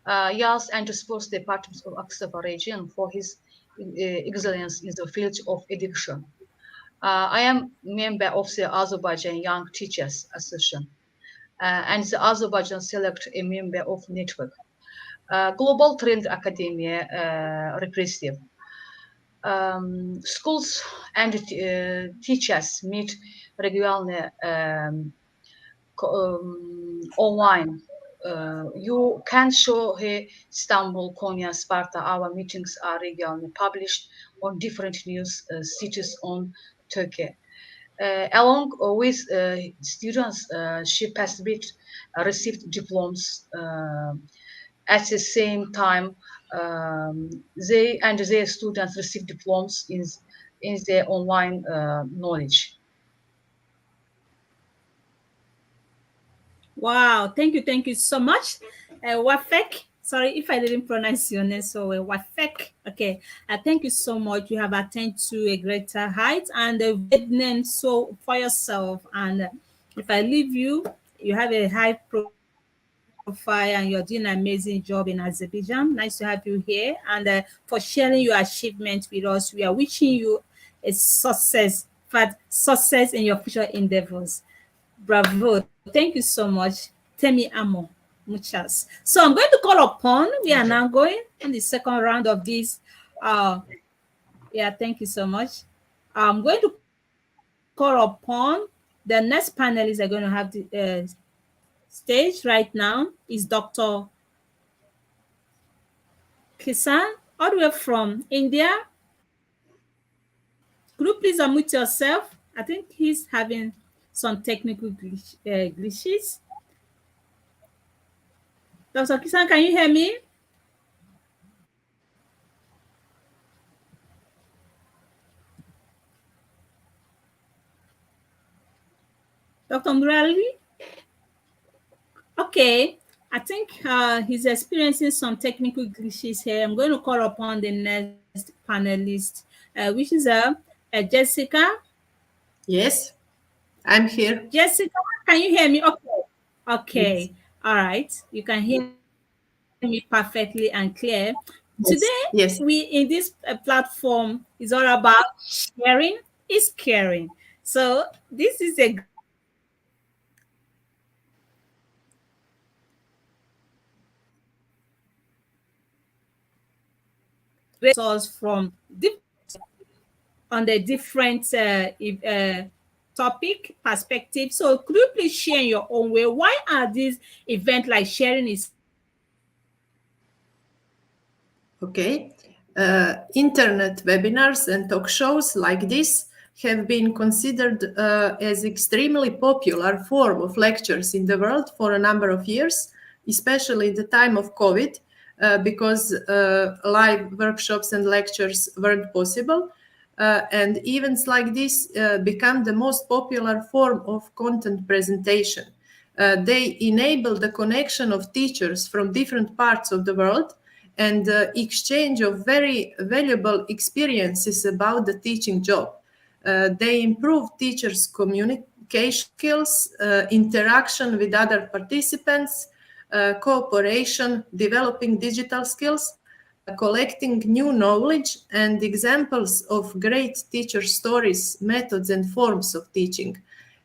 Speaker 8: Yas and sports department of Aksavar region for his excellence in the field of education. I am member of the Azerbaijan Young Teachers Association, and the Azerbaijan select a member of network. Global Trend Academy representative. Schools and teachers meet regularly online. You can show here Istanbul, Konya, Sparta. Our meetings are regularly published on different news cities on Turkey. Along with students, she passed with received diplomas. At the same time, they and their students received diplomas in their online knowledge.
Speaker 1: Wow, thank you so much. Wafek, sorry if I didn't pronounce your name so well. Wafek, okay. Thank you so much. You have attained to a greater height and a great name so for yourself. And if I leave you, you have a high profile and you're doing an amazing job in Azerbaijan. Nice to have you here. And for sharing your achievement with us, we are wishing you a success, success in your future endeavors. Bravo. Thank you so much. Temi Amo. Muchas. So I'm going to call upon, we are now going on the second round of this. Uh, yeah, thank you so much. I'm going to call upon the next panelist are going to have the stage right now is Dr. Kisan, all the way from India. Could you please unmute yourself? I think he's having some technical glitches. Dr. Kisan, can you hear me? Dr. Murali? Okay, I think he's experiencing some technical glitches here. I'm going to call upon the next panelist, which is Jessica.
Speaker 3: Yes, I'm here.
Speaker 1: Jessica, can you hear me? Okay.
Speaker 3: Yes,
Speaker 1: Okay. All right. You can hear me perfectly and clear. Today, we
Speaker 3: yes,
Speaker 1: in
Speaker 3: yes.
Speaker 1: this platform is all about sharing is caring. So this is a great platform where we source from on the different topic perspective. So could you please share in your own way why are these events like sharing is
Speaker 3: Okay. Internet webinars and talk shows like this have been considered as extremely popular form of lectures in the world for a number of years, especially in the time of COVID, because live workshops and lectures weren't possible. And events like this become the most popular form of content presentation. They enable the connection of teachers from different parts of the world and exchange of very valuable experiences about the teaching job. They improve teachers' communication skills, interaction with other participants, cooperation, developing digital skills, collecting new knowledge, and examples of great teacher stories, methods, and forms of teaching.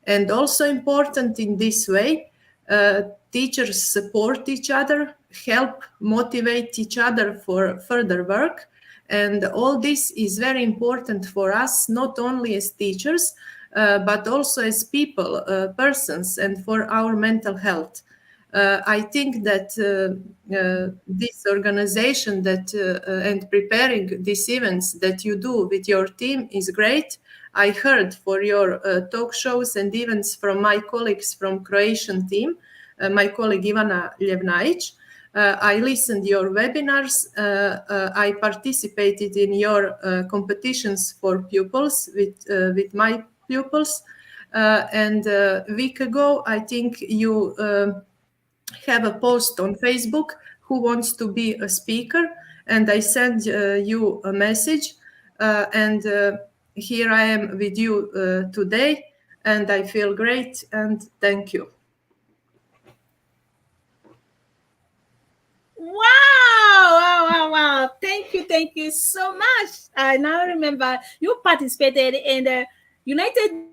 Speaker 3: And also important in this way, teachers support each other, help motivate each other for further work. And all this is very important for us, not only as teachers, but also as people, persons, and for our mental health. I think that this organization that and preparing these events that you do with your team is great. I heard for your talk shows and events from my colleagues from Croatian team, my colleague Ivana Ljevnajic. I listened your webinars. I participated in your competitions for pupils with my pupils. And a week ago, I think you have a post on Facebook who wants to be a speaker, and I send you a message, and here I am with you today, and I feel great, and thank you.
Speaker 1: wow. Thank you so much. I now remember you participated in the United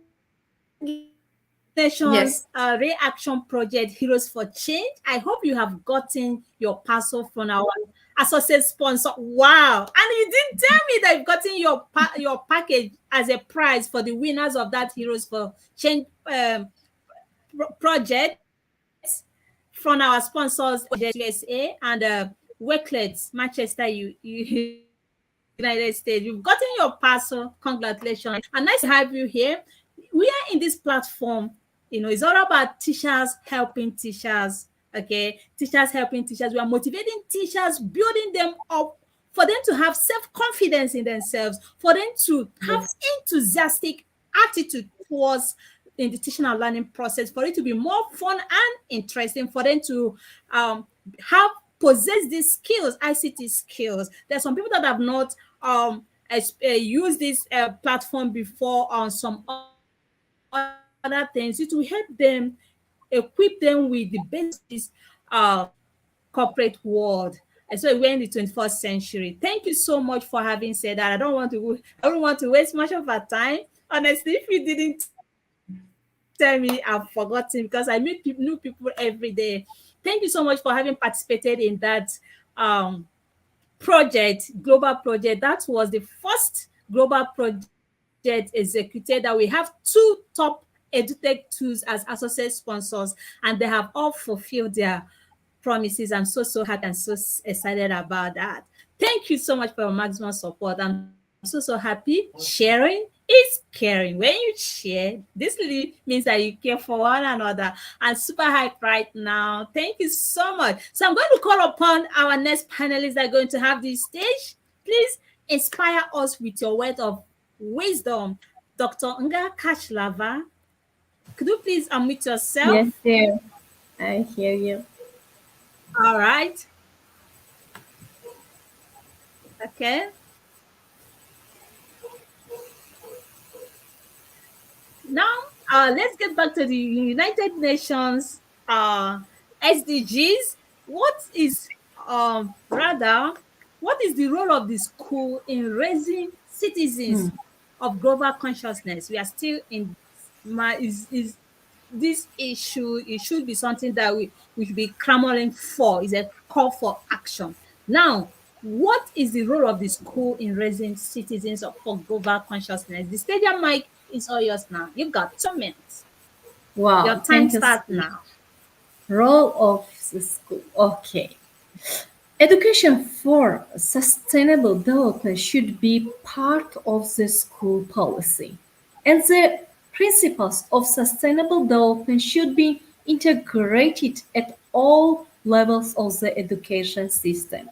Speaker 1: Nations reaction
Speaker 3: Yes,
Speaker 1: project Heroes for Change. I hope you have gotten your parcel from our associate sponsor. Wow. And you didn't tell me that you've gotten your package as a prize for the winners of that Heroes for Change project from our sponsors USA and Wakelet, Manchester, United States. You've gotten your parcel. Congratulations. And nice to have you here. We are in this platform, it's all about teachers helping teachers. Okay, teachers helping teachers. We are motivating teachers, building them up for them to have self-confidence in themselves, for them to have
Speaker 3: yes,
Speaker 1: enthusiastic attitude towards in the teaching and learning process, for it to be more fun and interesting, for them to have possess these skills, ICT skills. There's some people that have not used this platform before on some other things. It will help them, equip them with the basics corporate world. And so we're in the 21st century. Thank you so much for having said that. I don't want to waste much of our time. Honestly, if you didn't tell me, I've forgotten because I meet new people every day. Thank you so much for having participated in that global project. That was the first global project executed that we have two top edutech tools as associate sponsors, and they have all fulfilled their promises. I'm so happy and so excited about that. Thank you so much for your maximum support. I'm so happy. Sharing is caring. When you share, this really means that you care for one another. I'm super hyped right now. Thank you so much. So I'm going to call upon our next panelists that are going to have this stage. Please inspire us with your word of wisdom. Dr. Nga Kashlava, could you please unmute yourself?
Speaker 4: Yes, dear. I hear you.
Speaker 1: All right. Okay. Now, let's get back to the United Nations SDGs. What is rather what is the role of the school in raising citizens of global consciousness? We are still in is this issue. It should be something that we should be clamoring for. Is a call for action. Now, what is the role of the school in raising citizens of for global consciousness? The stadium mic is all yours now. You've got 2 minutes. Your
Speaker 4: Wow,
Speaker 1: time
Speaker 4: thank you so
Speaker 1: starts
Speaker 4: much.
Speaker 1: now.
Speaker 4: Role of the school. Okay. Education for sustainable development should be part of the school policy. And the principles of sustainable development should be integrated at all levels of the education system.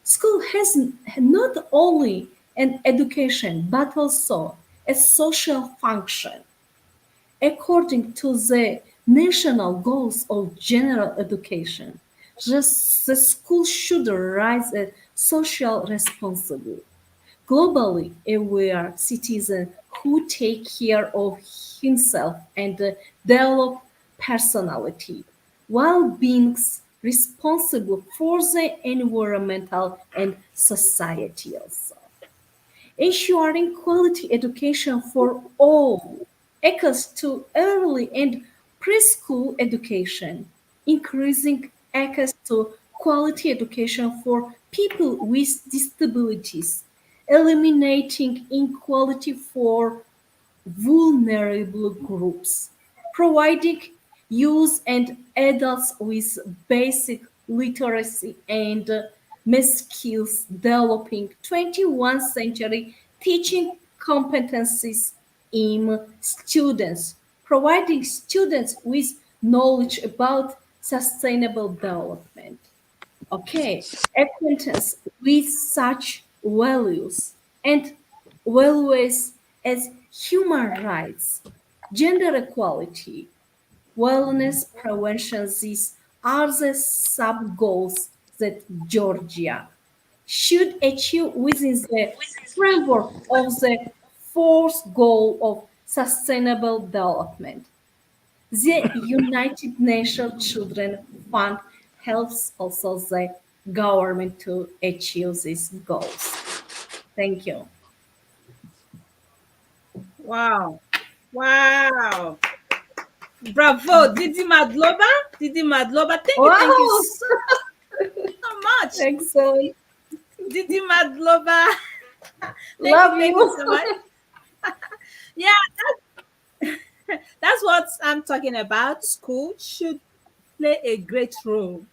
Speaker 4: School has not only an education but also a social function. According to the national goals of general education, the school should raise a social responsibility, globally aware citizen who take care of himself and develop personality, while being responsible for the environmental and society also. Ensuring quality education for all, equals to early and preschool education, increasing access to quality education for people with disabilities, eliminating inequality for vulnerable groups, providing youth and adults with basic literacy and math skills, developing 21st century teaching competencies in students, providing students with knowledge about sustainable development. Okay, acquaintance with such values and values as human rights, gender equality, wellness prevention, these are the sub goals that Georgia should achieve within the framework of the fourth goal of sustainable development. The United Nations Children Fund helps also the government to achieve these goals. Thank you.
Speaker 1: Wow. Wow. Bravo. Didi Madloba. Didi Madloba. Thank you
Speaker 4: Wow,
Speaker 1: so much.
Speaker 4: excellent.
Speaker 1: Didi Madloba.
Speaker 4: Love
Speaker 1: Thank you
Speaker 4: you.
Speaker 1: so much. Yeah, that's what I'm talking about. School should play a great role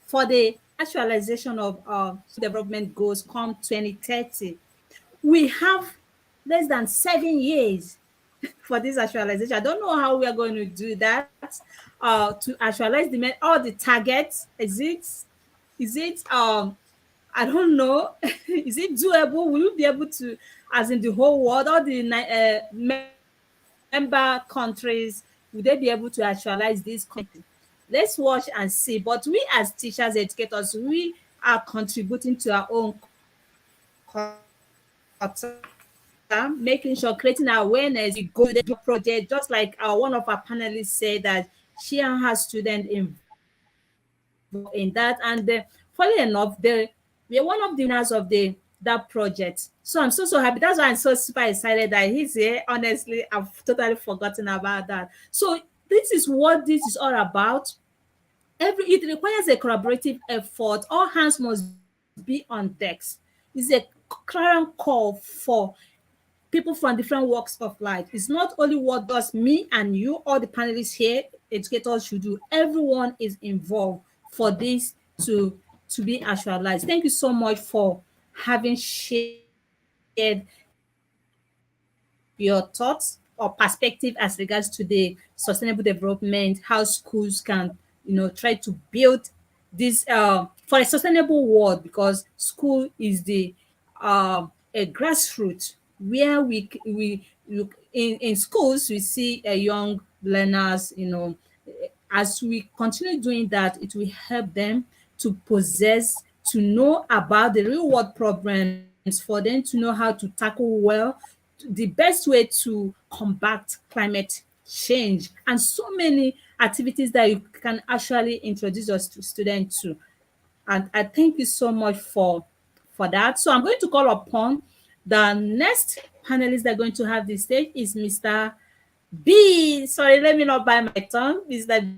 Speaker 1: for the actualization of development goals come 2030. We have less than 7 years for this actualization. I don't know how we are going to do that to actualize all the targets. Is it I don't know. Is it doable? Will you be able to, as in the whole world, all the member countries, will they be able to actualize this let's watch and see. But we as teachers, educators, we are contributing to our own quota, making sure creating awareness. We go to the project, just like one of our panelists said that she and her student involved in that. And funny enough, we are one of the winners of that project. So I'm so happy. That's why I'm so super excited that he's here. Honestly, I've totally forgotten about that. So this is what this is all about. It requires a collaborative effort. All hands must be on decks. It's a clarion call for people from different walks of life. It's not only what does me and you, all the panelists here, educators should do. Everyone is involved for this to be actualized. Thank you so much for having shared your thoughts or perspective as regards to the sustainable development, how schools can, try to build this for a sustainable world, because school is the a grassroots where in schools we see young learners, As we continue doing that, it will help them to possess, to know about the real world problems, for them to know how to tackle well the best way to combat climate change, and so many activities that you can actually introduce your students to. And I thank you so much for that. So I'm going to call upon the next panelist that are going to have the stage is Mr. B. Sorry, let me not bite my tongue. Mr.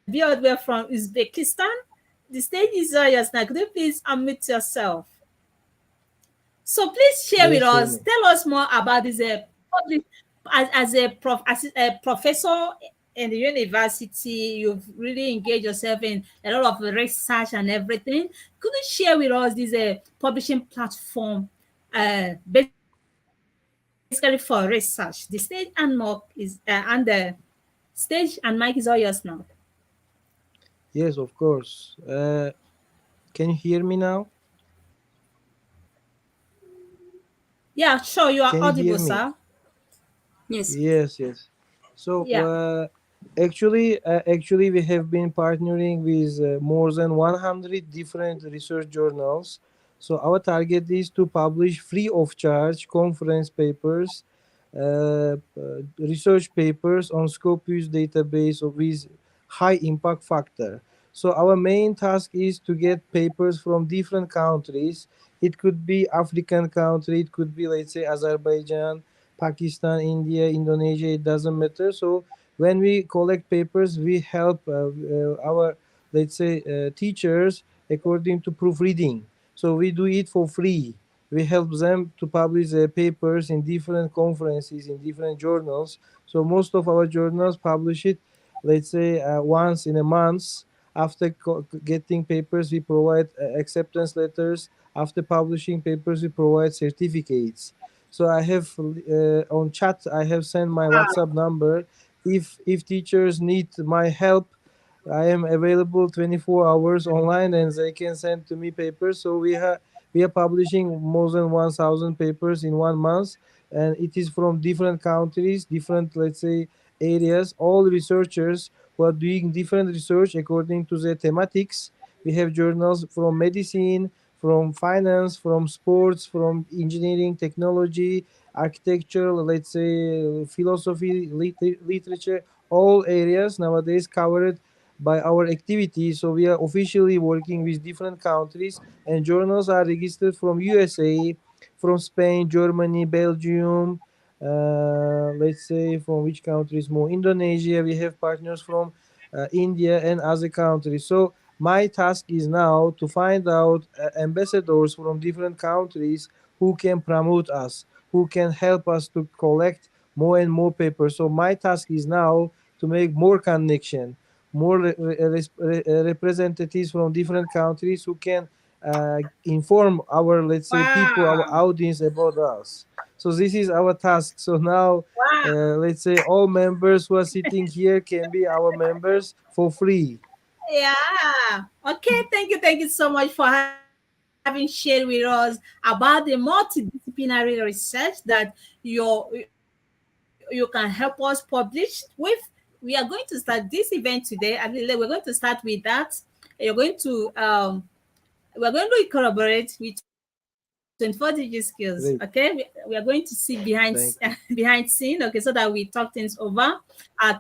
Speaker 1: B all the way from Uzbekistan. The stage is yours now. Could you please unmute yourself? So please share with
Speaker 6: Yes,
Speaker 1: us.
Speaker 6: tell me.
Speaker 1: Tell us more about this public as a professor in the university. You've really engaged yourself in a lot of research and everything. Could you share with us this publishing platform, basically for research? The stage and mic is all yours now.
Speaker 6: Yes, of course. Can you hear me now?
Speaker 1: Yeah, sure. You are
Speaker 6: Can you
Speaker 1: audible,
Speaker 6: hear me?
Speaker 1: sir.
Speaker 5: Yes.
Speaker 6: Yes, yes. So,
Speaker 1: Yeah.
Speaker 6: actually, we have been partnering with more than 100 different research journals. So, our target is to publish free of charge conference papers, research papers on Scopus database with high impact factor. So, our main task is to get papers from different countries. It could be African country, it could be, let's say, Azerbaijan, Pakistan, India, Indonesia, it doesn't matter. So when we collect papers, we help our, let's say, teachers according to proofreading. So we do it for free. We help them to publish their papers in different conferences, in different journals. So most of our journals publish it, let's say, once in a month. After getting papers, we provide acceptance letters. After publishing papers, we provide certificates. So I have on chat, I have sent my WhatsApp number. If teachers need my help, I am available 24 hours online, and they can send to me papers. So we are publishing more than 1,000 papers in 1 month, and it is from different countries, different, let's say, areas. All researchers who are doing different research according to their thematics. We have journals from medicine, from finance, from sports, from engineering, technology, architecture, let's say, philosophy, literature, all areas nowadays covered by our activity. So we are officially working with different countries, and journals are registered from USA, from Spain, Germany, Belgium. Let's say from which countries more? Indonesia. We have partners from India and other countries. So my task is now to find out ambassadors from different countries who can promote us, who can help us to collect more and more papers. So my task is now to make more connection, more representatives from different countries who can inform our, let's say, people, our
Speaker 1: Wow.
Speaker 6: audience about us. So this is our task. So now,
Speaker 1: Wow.
Speaker 6: let's say, all members who are sitting here can be our members for free.
Speaker 1: Yeah. Okay. Thank you so much for having shared with us about the multidisciplinary research that you can help us publish with. We are going to start this event today. I mean, we're going to start with that. You're going to we're going to collaborate with 24 DG skills. Okay, we are going to
Speaker 6: Great.
Speaker 1: see behind
Speaker 6: Thank you.
Speaker 1: scene. Okay, so that we talk things over.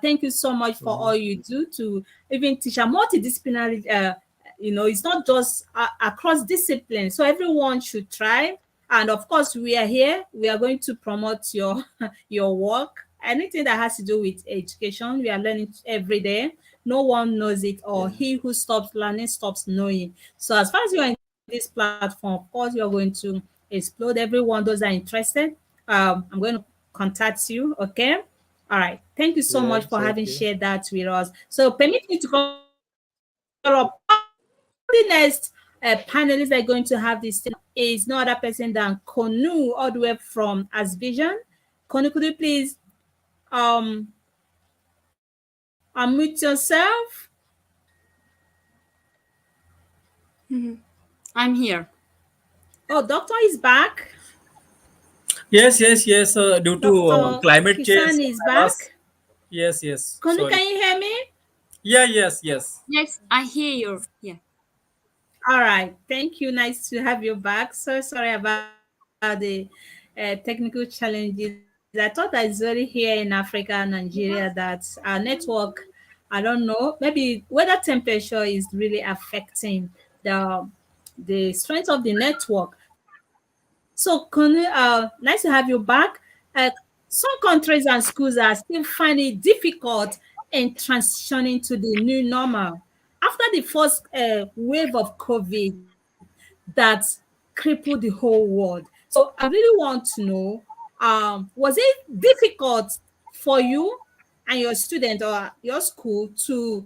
Speaker 1: Thank you so much for all you
Speaker 6: Mhm.
Speaker 1: do to even teach a multidisciplinary. It's not just across disciplines, so everyone should try. And of course, we are here. We are going to promote your your work. Anything that has to do with education, we are learning every day. No one knows it, or
Speaker 6: Yeah.
Speaker 1: he who stops learning stops knowing. So as far as you are in this platform, of course, we are going to explode everyone. Those are interested. I'm going to contact you. Okay. All right. Thank you so
Speaker 6: Yeah.
Speaker 1: much for
Speaker 6: Thank
Speaker 1: having
Speaker 6: you.
Speaker 1: shared that with us. So permit me to call upon the next panelist that are going to have this is no other person than Konu, all the way from Asvision. Konu, could you please um unmute yourself?
Speaker 5: I'm here.
Speaker 1: Oh, doctor is back.
Speaker 2: Yes, yes, yes. Due to
Speaker 1: Dr.
Speaker 2: climate change,
Speaker 1: Kisan is
Speaker 2: I was.
Speaker 1: back.
Speaker 2: Yes, yes.
Speaker 1: Konu,
Speaker 2: Sorry.
Speaker 1: can you hear me?
Speaker 2: Yeah, yes, yes.
Speaker 5: Yes, I hear you. Yeah.
Speaker 1: All right. Thank you. Nice to have you back. So sorry about the technical challenges. I thought that it's only here in Africa, Nigeria, that our network, I don't know, maybe weather temperature is really affecting the the strength of the network. So, Kunu, nice to have you back. Some countries and schools are still finding it difficult in transitioning to the new normal after the first wave of COVID that crippled the whole world. So I really want to know, was it difficult for you and your student or your school to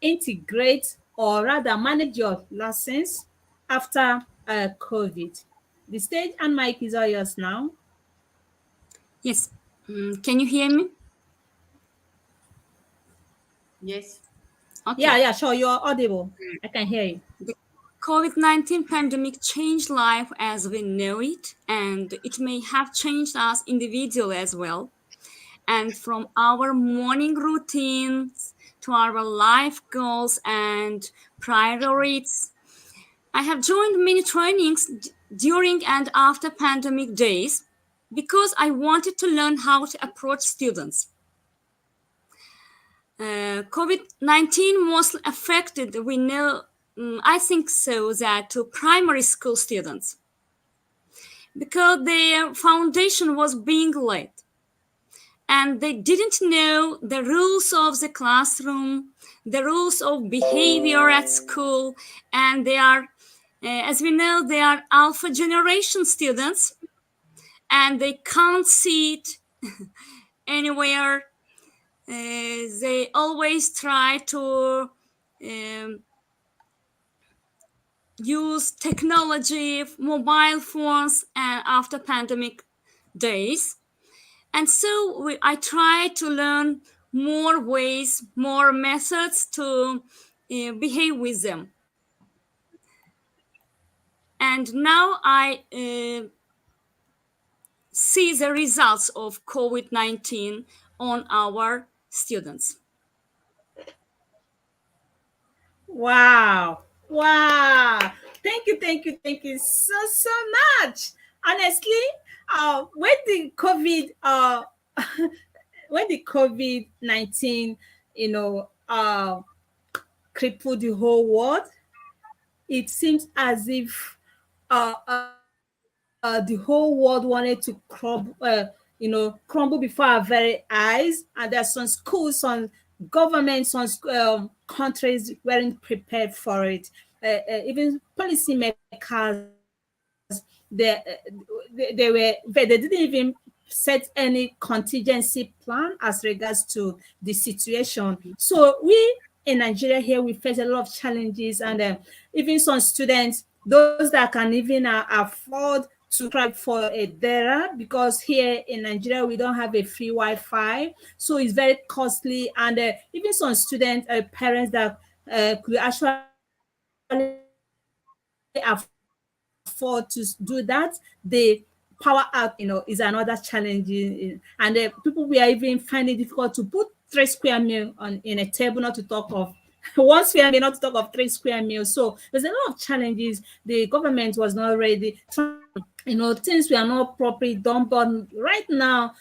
Speaker 1: integrate or rather manage your lessons after COVID? The stage and mic is all yours now.
Speaker 5: Yes. Can you hear me?
Speaker 3: Yes.
Speaker 5: Okay.
Speaker 1: Yeah, yeah, sure. You're audible. I can hear you.
Speaker 5: The COVID-19 pandemic changed life as we know it, and it may have changed us individually as well. And from our morning routines to our life goals and priorities, I have joined many trainings during and after pandemic days because I wanted to learn how to approach students. COVID 19 mostly affected, we know, I think so, that to primary school students because their foundation was being laid and they didn't know the rules of the classroom, the rules of behavior at school, and they are, as we know, they are alpha generation students and they can't see it anywhere. They always try to um, use technology, mobile phones, and after pandemic days. And so I try to learn more ways, more methods to behave with them. And now I see the results of COVID 19 on our students.
Speaker 1: Wow. Wow. Thank you so much. Honestly, when the COVID when the COVID-19, you know, crippled the whole world, it seems as if the whole world wanted to crumble before our very eyes. And there's some schools, some governments, some countries weren't prepared for it. Even policymakers, they didn't even set any contingency plan as regards to the situation. So we in Nigeria here we face a lot of challenges, and even some students, those that can even afford to subscribe for a data, because here in Nigeria we don't have a free Wi-Fi, so it's very costly. And even some students, parents that could actually afford to do that, the power out, is another challenge. And people we are even finding it difficult to put 3 square meal on in a table, not to talk of 1 square meal, not to talk of 3 square meal. So there's a lot of challenges. The government was not ready. Things were not properly done. But right now,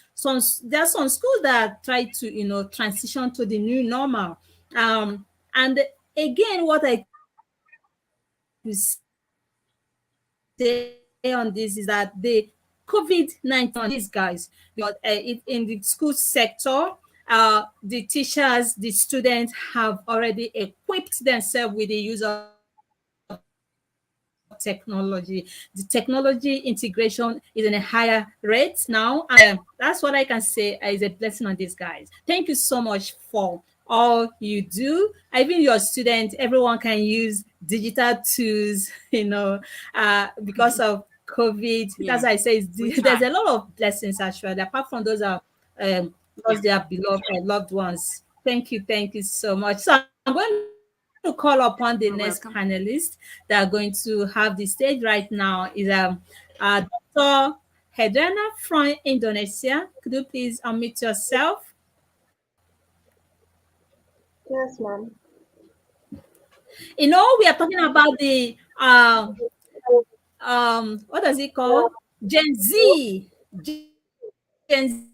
Speaker 1: there are some schools that try to transition to the new normal. And again, what I could say on this is that the COVID-19 has been a blessing on these guys, because in the school sector, the teachers, the students have already equipped themselves with the use of technology. The technology integration is in a higher rate now, and that's what I can say is a blessing on these guys. Thank you so much for all you do. Even your students, everyone can use digital tools, because of COVID. That's why
Speaker 5: Yeah,
Speaker 1: I say
Speaker 5: we
Speaker 1: there's
Speaker 5: try.
Speaker 1: a lot of blessings actually. Apart from those are lost
Speaker 5: Yeah.
Speaker 1: their beloved loved ones. Thank you so much. So I'm going to call upon the next
Speaker 5: You're welcome.
Speaker 1: panelist that are going to have the stage right now. Is Dr. Hedrena from Indonesia. Could you please unmute yourself?
Speaker 7: Yes, ma'am.
Speaker 1: We are talking about the what does it called? Gen Z. Gen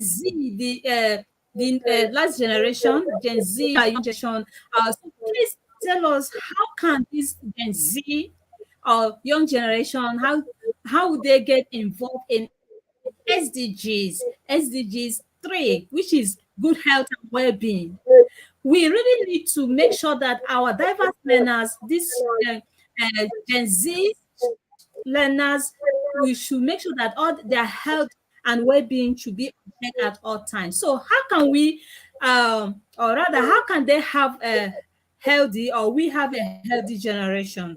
Speaker 1: Z, the last generation, Gen Z, young generation. So please tell us, how can this Gen Z or young generation, how would they get involved in SDGs 3, which is good health and well-being? We really need to make sure that our diverse learners, these Gen Z learners, we should make sure that all their health and well-being should be on check at all times. So how can we, or rather, how can they have a healthy, or we have a healthy generation?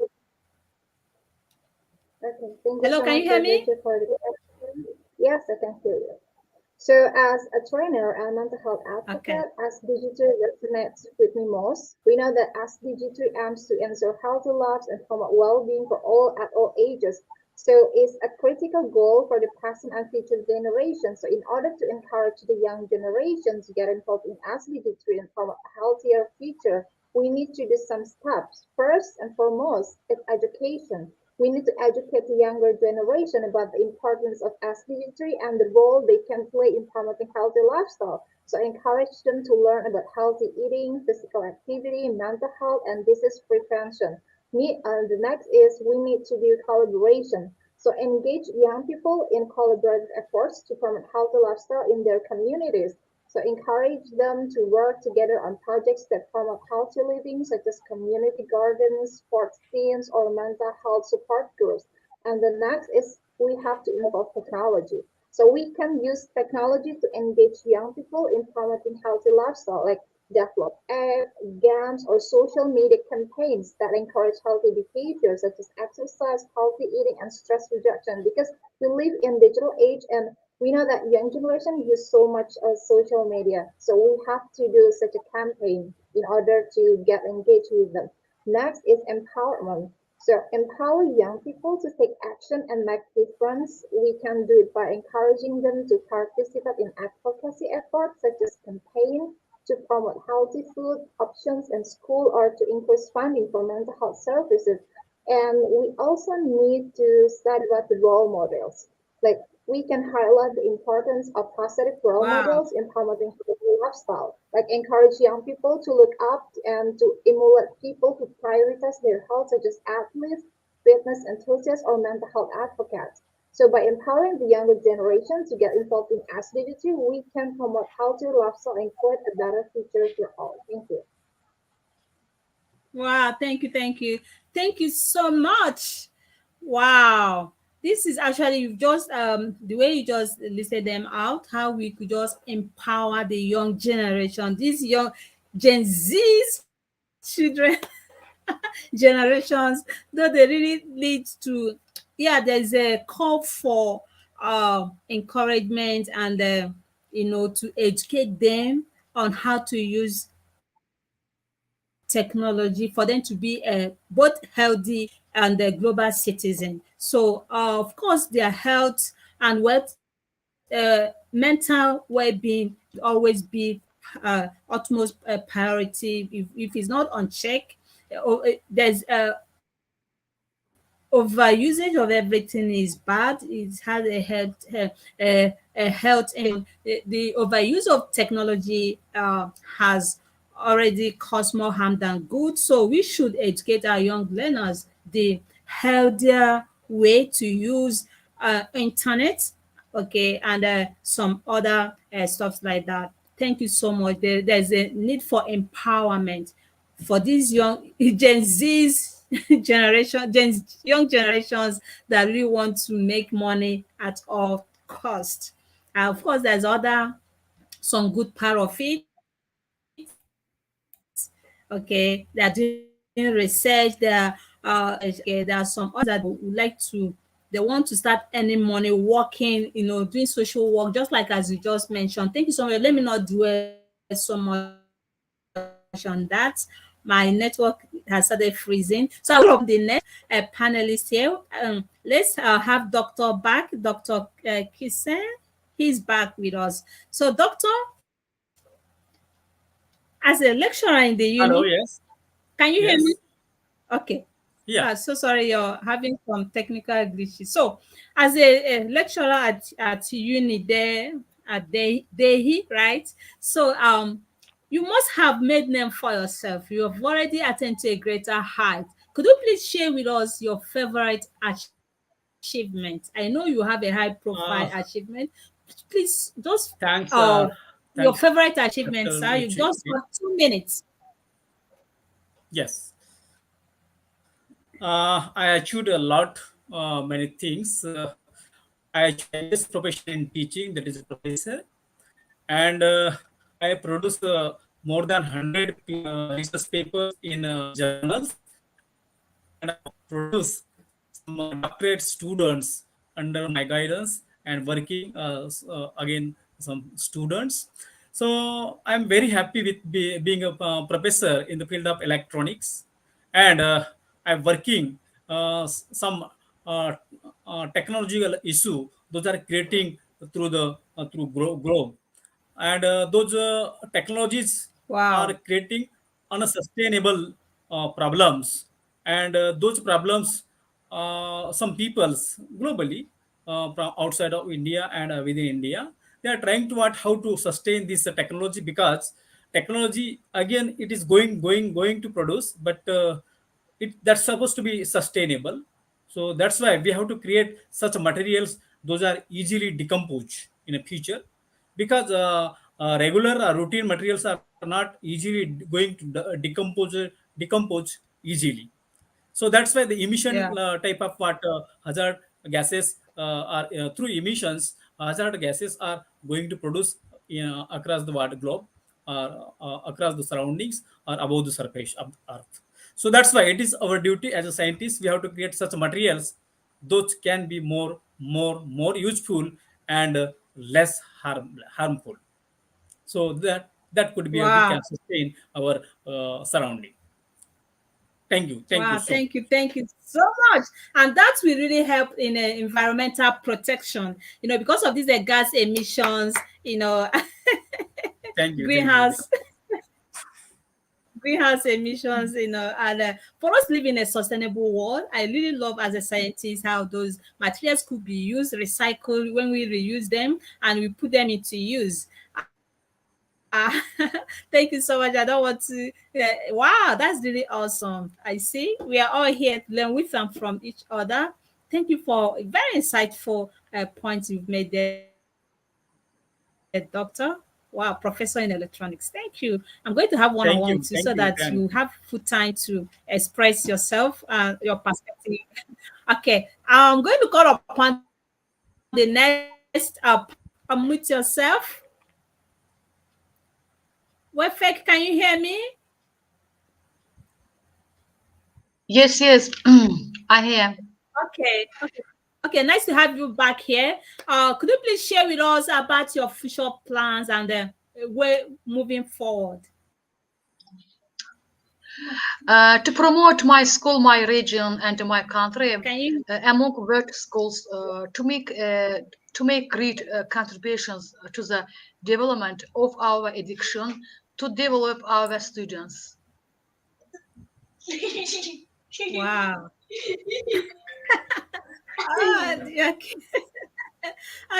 Speaker 7: Okay, thank you
Speaker 1: Hello,
Speaker 7: so
Speaker 1: can you
Speaker 7: much,
Speaker 1: hear me?
Speaker 7: Georgia, for the question. Yes, I can hear you. So, as a trainer and mental health
Speaker 1: Okay.
Speaker 7: advocate, SDG2 resonates with me most. We know that SDG2 aims to ensure healthy lives and promote well-being for all at all ages. So, it's a critical goal for the present and future generations. So, in order to encourage the young generation to get involved in SDG2 and promote a healthier future, we need to do some steps. First and foremost, it's education. We need to educate the younger generation about the importance of SDG3 and the role they can play in promoting healthy lifestyle. So encourage them to learn about healthy eating, physical activity, mental health, and disease prevention. The next is we need to do collaboration. So engage young people in collaborative efforts to promote healthy lifestyle in their communities. So encourage them to work together on projects that promote healthy living, such as community gardens, sports teams, or mental health support groups. And the next is we have to involve technology. So we can use technology to engage young people in promoting healthy lifestyle, like develop apps, games, or social media campaigns that encourage healthy behaviors such as exercise, healthy eating, and stress reduction. Because we live in digital age, and we know that young generation use so much social media, so we have to do such a campaign in order to get engaged with them. Next is empowerment. So empower young people to take action and make difference. We can do it by encouraging them to participate in advocacy efforts such as campaign to promote healthy food options in school or to increase funding for mental health services. And we also need to study about the role models. Like we can highlight the importance of positive role
Speaker 1: Wow.
Speaker 7: models in promoting healthy lifestyle. Like encourage young people to look up and to emulate people who prioritize their health, such as athletes, fitness enthusiasts, or mental health advocates. So by empowering the younger generation to get involved in SDG2, we can promote healthier lifestyle and create a better future for all. Thank you.
Speaker 1: Wow, thank you so much. Wow, this is actually, you've just the way you just listed them out, how we could just empower the young generation, these young Gen Z's children, generations, though they really need to, yeah, there's a call for encouragement and to educate them on how to use technology for them to be both healthy and a global citizen. So, of course, their health and mental well-being should always be utmost priority. If it's not on check, there's overusage of everything is bad. It has a health the overuse of technology has already caused more harm than good. So we should educate our young learners the healthier way to use internet, okay, and some other stuff like that. Thank you so much. There's a need for empowerment for these young Gen Z's young generations that really want to make money at all cost. Of course, there's other some good part of it. Okay, they are doing research. There are some others that would like to. They want to start earning money working, doing social work, just like as you just mentioned. Thank you so much. Let me not dwell so much on that. My network has started freezing. So I will move on to the next panelist here. Let's have Doctor back, Dr. Kisen. He's back with us. So, Doctor, As a lecturer in the
Speaker 2: Hello,
Speaker 1: uni,
Speaker 2: yes,
Speaker 1: can you hear me?
Speaker 2: yes,
Speaker 1: Okay.
Speaker 2: yeah.
Speaker 1: So sorry, you're having some technical glitches. So, as a lecturer at uni there at Dehi, right? So, you must have made name for yourself. You have already attained to a greater height. Could you please share with us your favorite achievement? I know you have a high profile
Speaker 2: Uh,
Speaker 1: achievement. Please, just
Speaker 2: Thanks,
Speaker 1: your
Speaker 2: thanks,
Speaker 1: favorite achievement, sir.
Speaker 2: Dr.
Speaker 1: You just
Speaker 2: Ruchi.
Speaker 1: got 2 minutes.
Speaker 2: Yes, I achieved a lot, many things. I achieved highest profession in teaching, that is a professor, and I produce more than 100 research papers in journals, and I produce some doctorate students under my guidance and working again some students. So I'm very happy with being a professor in the field of electronics, and I'm working some uh, technological issue those are creating through the through globe, and those technologies are
Speaker 1: Wow.
Speaker 2: creating unsustainable problems, and those problems some peoples globally from outside of India and within India, they are trying to what how to sustain this technology, because technology again it is going to produce, but it that's supposed to be sustainable. So that's why we have to create such materials those are easily decomposed in a future, because regular routine materials are not easily going to decompose easily. So that's why the emission
Speaker 1: Yeah.
Speaker 2: type of what hazard gases are through emissions, hazard gases are going to produce across the what globe, or across the surroundings or above the surface of the earth. So that's why it is our duty as a scientist, we have to create such materials those can be more useful and less harmful, so that could be we can
Speaker 1: Wow.
Speaker 2: sustain our surrounding. Thank you
Speaker 1: Wow,
Speaker 2: so much.
Speaker 1: thank you so much. And that will really help in environmental protection, because of these gas emissions, you know,
Speaker 2: Thank you.
Speaker 1: greenhouse greenhouse emissions, and for us living in a sustainable world, I really love as a scientist how those materials could be used, recycled when we reuse them and we put them into use. Thank you so much. I don't want to. Wow, that's really awesome. I see. We are all here to learn with and from each other. Thank you for a very insightful points you've made there, Doctor. Wow, Professor in Electronics. Thank you. I'm going to have one-on-one with you so that you have full time to express yourself, your perspective. Okay, I'm going to call upon the next unmute yourself. Wefek, can you hear me?
Speaker 8: Yes, yes, I hear.
Speaker 1: Okay. Okay, nice to have you back here. Could you please share with us about your future plans and way moving forward?
Speaker 8: To promote my school, my region, and my country
Speaker 1: Can you?
Speaker 8: among world schools, to make great contributions to the development of our education, to develop our students.
Speaker 1: Wow. Ah, okay.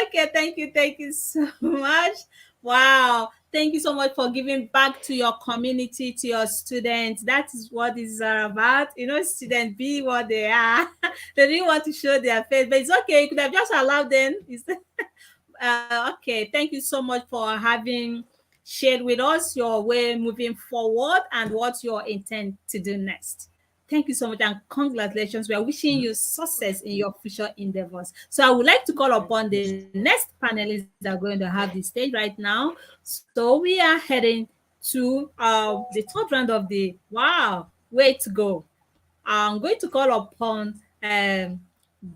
Speaker 1: Okay, thank you so much. Wow. Thank you so much for giving back to your community, to your students. That is what this is all about. Students be what they are. They didn't want to show their face, but it's okay. You could have just allowed them. Okay, thank you so much for having shared with us your way moving forward and what you intend to do next. Thank you so much and congratulations. We are wishing you success in your future endeavors. So I would like to call upon the next panelists that are going to have the stage right now. So we are heading to the third round of the wow, way to go. I'm going to call upon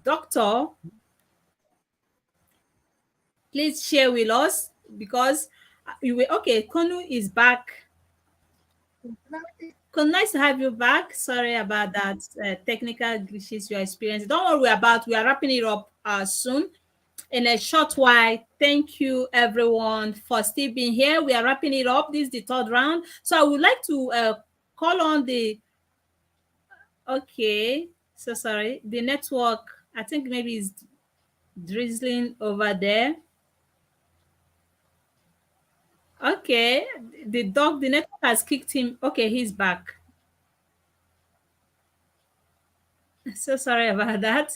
Speaker 1: Dr. Please share with us because you will okay. Konu is back. Konu, nice to have you back. Sorry about that technical glitches you are experiencing. Don't worry about. We are wrapping it up soon. in a short while. Thank you, everyone, for still being here. We are wrapping it up. This is the third round. So I would like to call on the, okay, so sorry, the network, I think maybe is drizzling over there. Okay, the dog, the network has kicked him. Okay, he's back. So sorry about that.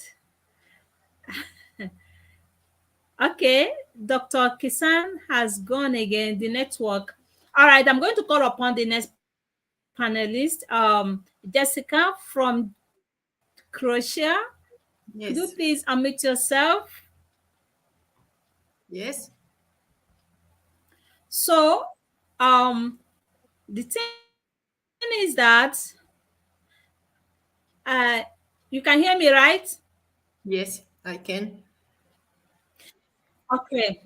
Speaker 1: Okay, Dr. Kisan has gone again, the network. All right, I'm going to call upon the next panelist, Jessica from Croatia. Could you
Speaker 3: Yes.
Speaker 1: please unmute yourself?
Speaker 3: Yes.
Speaker 1: So, the thing is that uh, you can hear me, right?
Speaker 3: Yes, I can.
Speaker 1: Okay.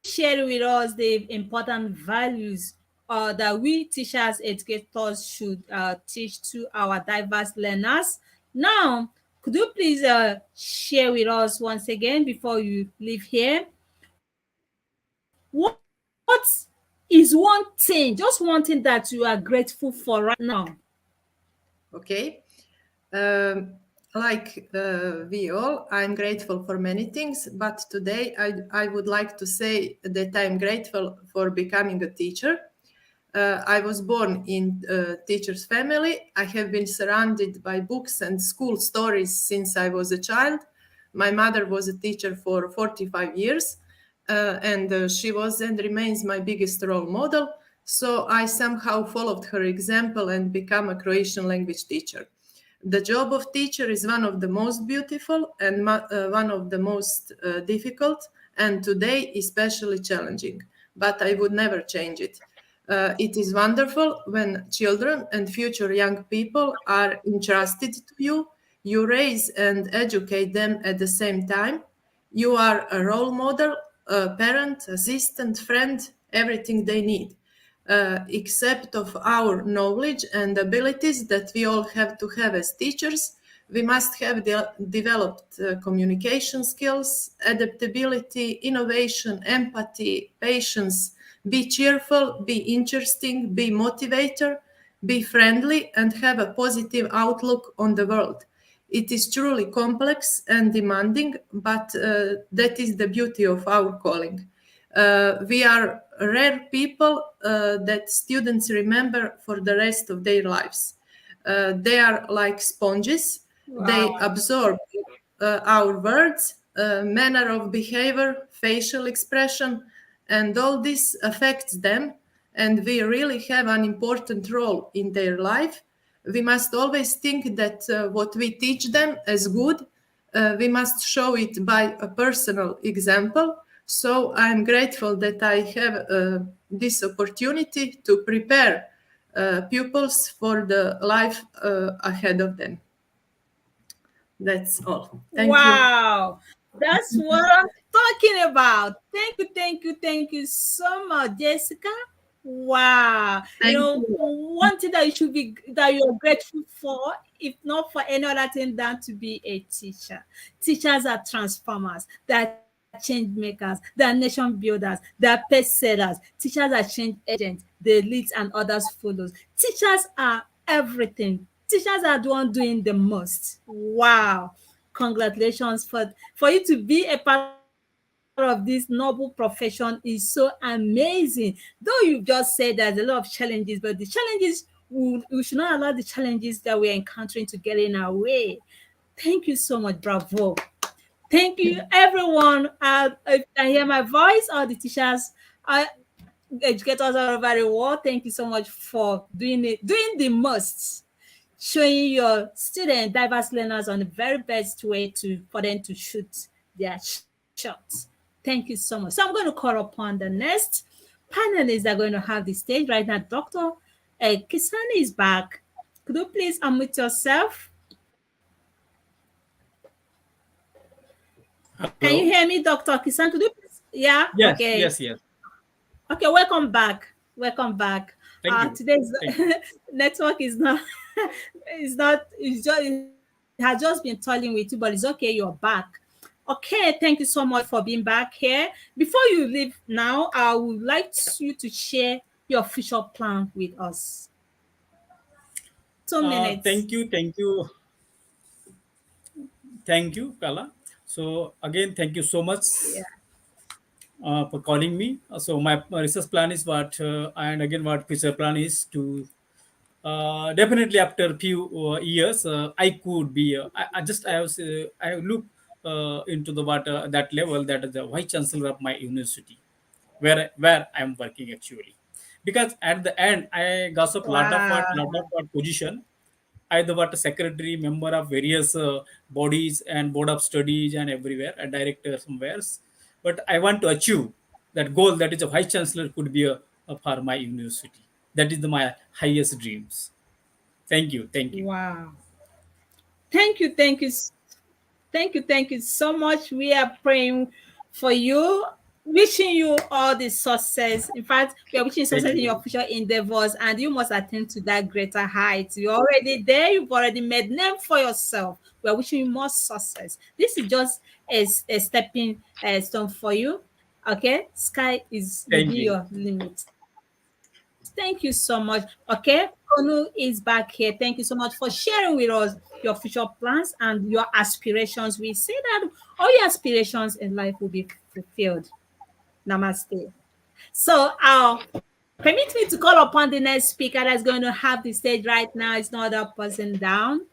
Speaker 1: Share with us the important values that we teachers, educators should teach to our diverse learners. Now, could you please share with us once again before you leave here? What is one thing, just one thing that you are grateful for right now?
Speaker 3: Okay. Um, like we all, I'm grateful for many things, but today I would like to say that I'm grateful for becoming a teacher. I was born in a teacher's family. I have been surrounded by books and school stories since I was a child. My mother was a teacher for 45 years, and she was and remains my biggest role model. So I somehow followed her example and became a Croatian language teacher. The job of teacher is one of the most beautiful and one of the most difficult, and today especially challenging. But I would never change it. It is wonderful when children and future young people are entrusted to you. You raise and educate them at the same time. You are a role model, a parent, assistant, friend, everything they need. Except of our knowledge and abilities that we all have to have as teachers, we must have developed communication skills, adaptability, innovation, empathy, patience, be cheerful, be interesting, be motivator, be friendly, and have a positive outlook on the world. It is truly complex and demanding, but that is the beauty of our calling. We are rare people that students remember for the rest of their lives. They are like sponges. They
Speaker 1: Wow.
Speaker 3: absorb our words, manner of behavior, facial expression, and all this affects them. And we really have an important role in their life. We must always think that what we teach them as good, we must show it by a personal example. So I'm grateful that I have this opportunity to prepare pupils for the life ahead of them. That's all. Thank you.
Speaker 1: Wow, that's what I'm talking about. Thank you so much, Jessica. Wow,
Speaker 3: Thank you.
Speaker 1: one thing that you should be that you're grateful for, if not for any other thing than to be a teacher. Teachers are transformers, they are change makers, they are nation builders, they are pace setters. Teachers are change agents, they lead and others follows. Teachers are everything. Teachers are the one doing the most. Wow. Congratulations for you to be a part of this noble profession is so amazing. Though you just said there's a lot of challenges, but the challenges we should not allow the challenges that we're encountering to get in our way. Thank you so much. Bravo. Thank you, everyone. If I hear my voice, all the teachers, uh, educators all over the world, thank you so much for doing the most, showing your student, diverse learners on the very best way to for them to shoot their shots. Thank you so much. So I'm going to call upon the next panelists that are going to have the stage right now. Dr. Kisani is back. Could you please unmute yourself? Can you
Speaker 2: Hello.
Speaker 1: hear me, Dr. Kisan? Could you please? Yeah,
Speaker 2: Yes,
Speaker 1: okay.
Speaker 2: yes, yes.
Speaker 1: Okay, welcome back. Welcome back.
Speaker 2: Thank you.
Speaker 1: Today's
Speaker 2: Thank you.
Speaker 1: network is not it's not it's just it has just been toiling with you, but it's okay, you're back. Okay, thank you so much for being back here. Before you leave now, I would like you to share your future plan with us. 2 minutes.
Speaker 2: thank you, Kala. So again, thank you so much
Speaker 1: Yeah.
Speaker 2: for calling me. So my research plan is what, and again, what future plan is to definitely after a few years, I could be. I look into the what that level, that is the vice chancellor of my university, where I'm working actually, because at the end I gossip lot of
Speaker 1: Wow.
Speaker 2: what position. I the what secretary member of various bodies and board of studies and everywhere, a director somewhere. But I want to achieve that goal. That is a vice chancellor could be for my university. That is my highest dreams. Thank you. Thank you.
Speaker 1: Wow. Thank you. Thank you so much. We are praying for you, wishing you all the success. In fact, we are wishing you
Speaker 2: Thank
Speaker 1: success in your
Speaker 2: you.
Speaker 1: future endeavors, and you must attain to that greater height. You're already there, you've already made name for yourself. We are wishing you more success. This is just a stepping stone for you. Okay, sky is will
Speaker 2: Thank
Speaker 1: be
Speaker 2: you.
Speaker 1: your limit. Thank you so much. Okay, Konu is back here. Thank you so much for sharing with us your future plans and your aspirations. We say that all your aspirations in life will be fulfilled. Namaste. So, permit me to call upon the next speaker that's going to have the stage right now. It's not a person down.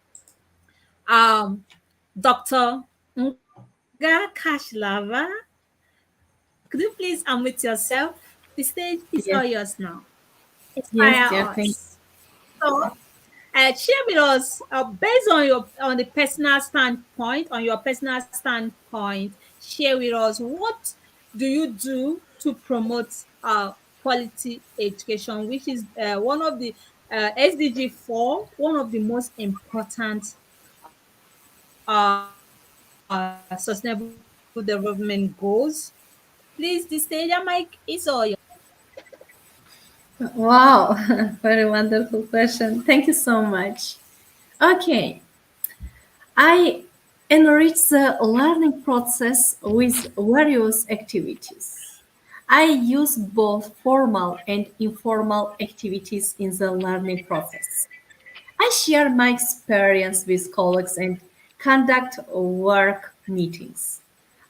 Speaker 1: Um, Dr. Nga Kashlava. Could you please unmute yourself? The stage is all
Speaker 4: Yes,
Speaker 1: yours now. Inspire
Speaker 4: yes, dear. Thank
Speaker 1: us. So, share with us based on your on the personal standpoint, share with us what do you do to promote quality education, which is one of the SDG 4, one of the most important sustainable development goals. Please, the stage and mic is all yours.
Speaker 4: Wow, very wonderful question. Thank you so much. Okay, I enrich the learning process with various activities. I use both formal and informal activities in the learning process. I share my experience with colleagues and conduct work meetings.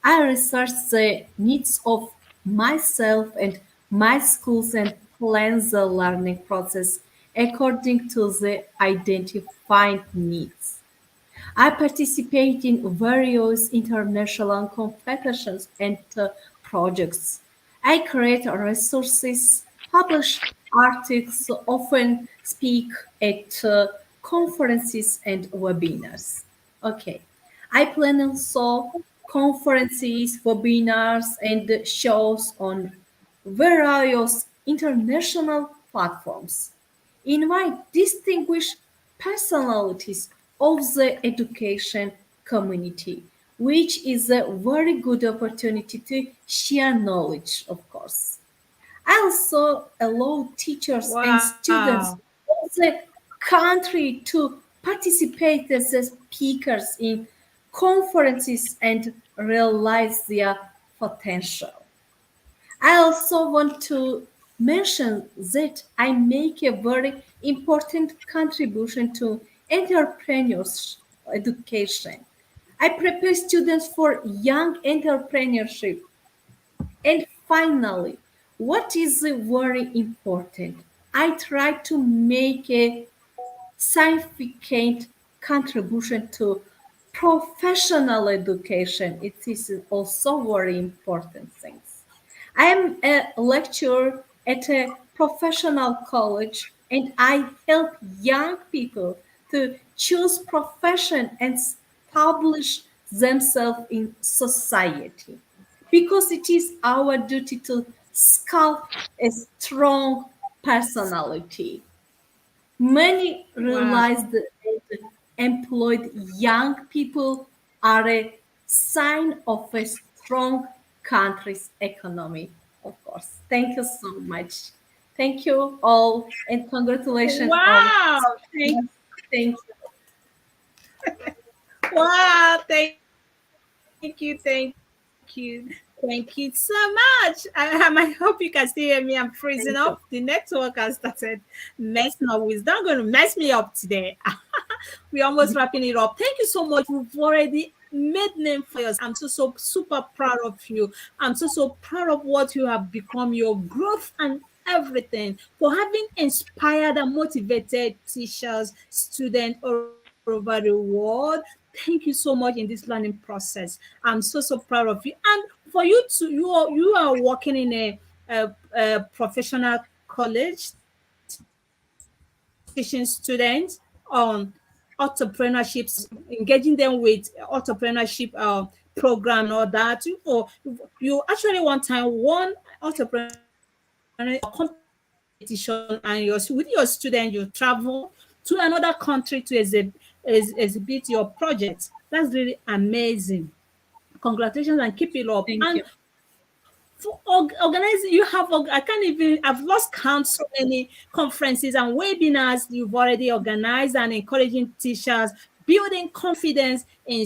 Speaker 4: I research the needs of myself and my schools and plan the learning process according to the identified needs. I participate in various international competitions and projects. I create resources, publish articles, often speak at conferences and webinars. Okay. I plan also conferences, webinars, and shows on various international platforms. Invite distinguished personalities of the education community, which is a very good opportunity to share knowledge, of course. I also allow teachers and
Speaker 1: Wow.
Speaker 4: students of the country to participate as speakers in conferences and realize their potential. I also want to mention that I make a very important contribution to entrepreneurship education. I prepare students for young entrepreneurship. And finally, what is very important? I try to make a significant contribution to professional education. It is also very important thing. I am a lecturer at a professional college and I help young people to choose profession and establish themselves in society because it is our duty to sculpt a strong personality. Many
Speaker 1: Wow.
Speaker 4: realize that employed young people are a sign of a strong country's economy, of course. Thank you so much. Thank you all and congratulations all.
Speaker 1: Wow.
Speaker 4: Thank you.
Speaker 1: Wow. Thank you so much. Thank you, thank you so much. I hope you can still hear me. I'm freezing
Speaker 4: Thank you.
Speaker 1: up. The network has started messing up. It's not going to mess me up today. We're almost wrapping it up. Thank you so much. We've already made name for yours. I'm so super proud of you. I'm so proud of what you have become, your growth and everything, for having inspired and motivated teachers, students all over the world. Thank you so much in this learning process. I'm so proud of you. And for you to you are working in a professional college teaching students on entrepreneurship, engaging them with entrepreneurship program and all that. You actually one time won entrepreneurship competition, and with your student you travel to another country to exhibit your project. That's really amazing. Congratulations and keep it up.
Speaker 4: Thank
Speaker 1: And
Speaker 4: you.
Speaker 1: for organizing, I can't even, I've lost count so many conferences and webinars you've already organized, and encouraging teachers, building confidence in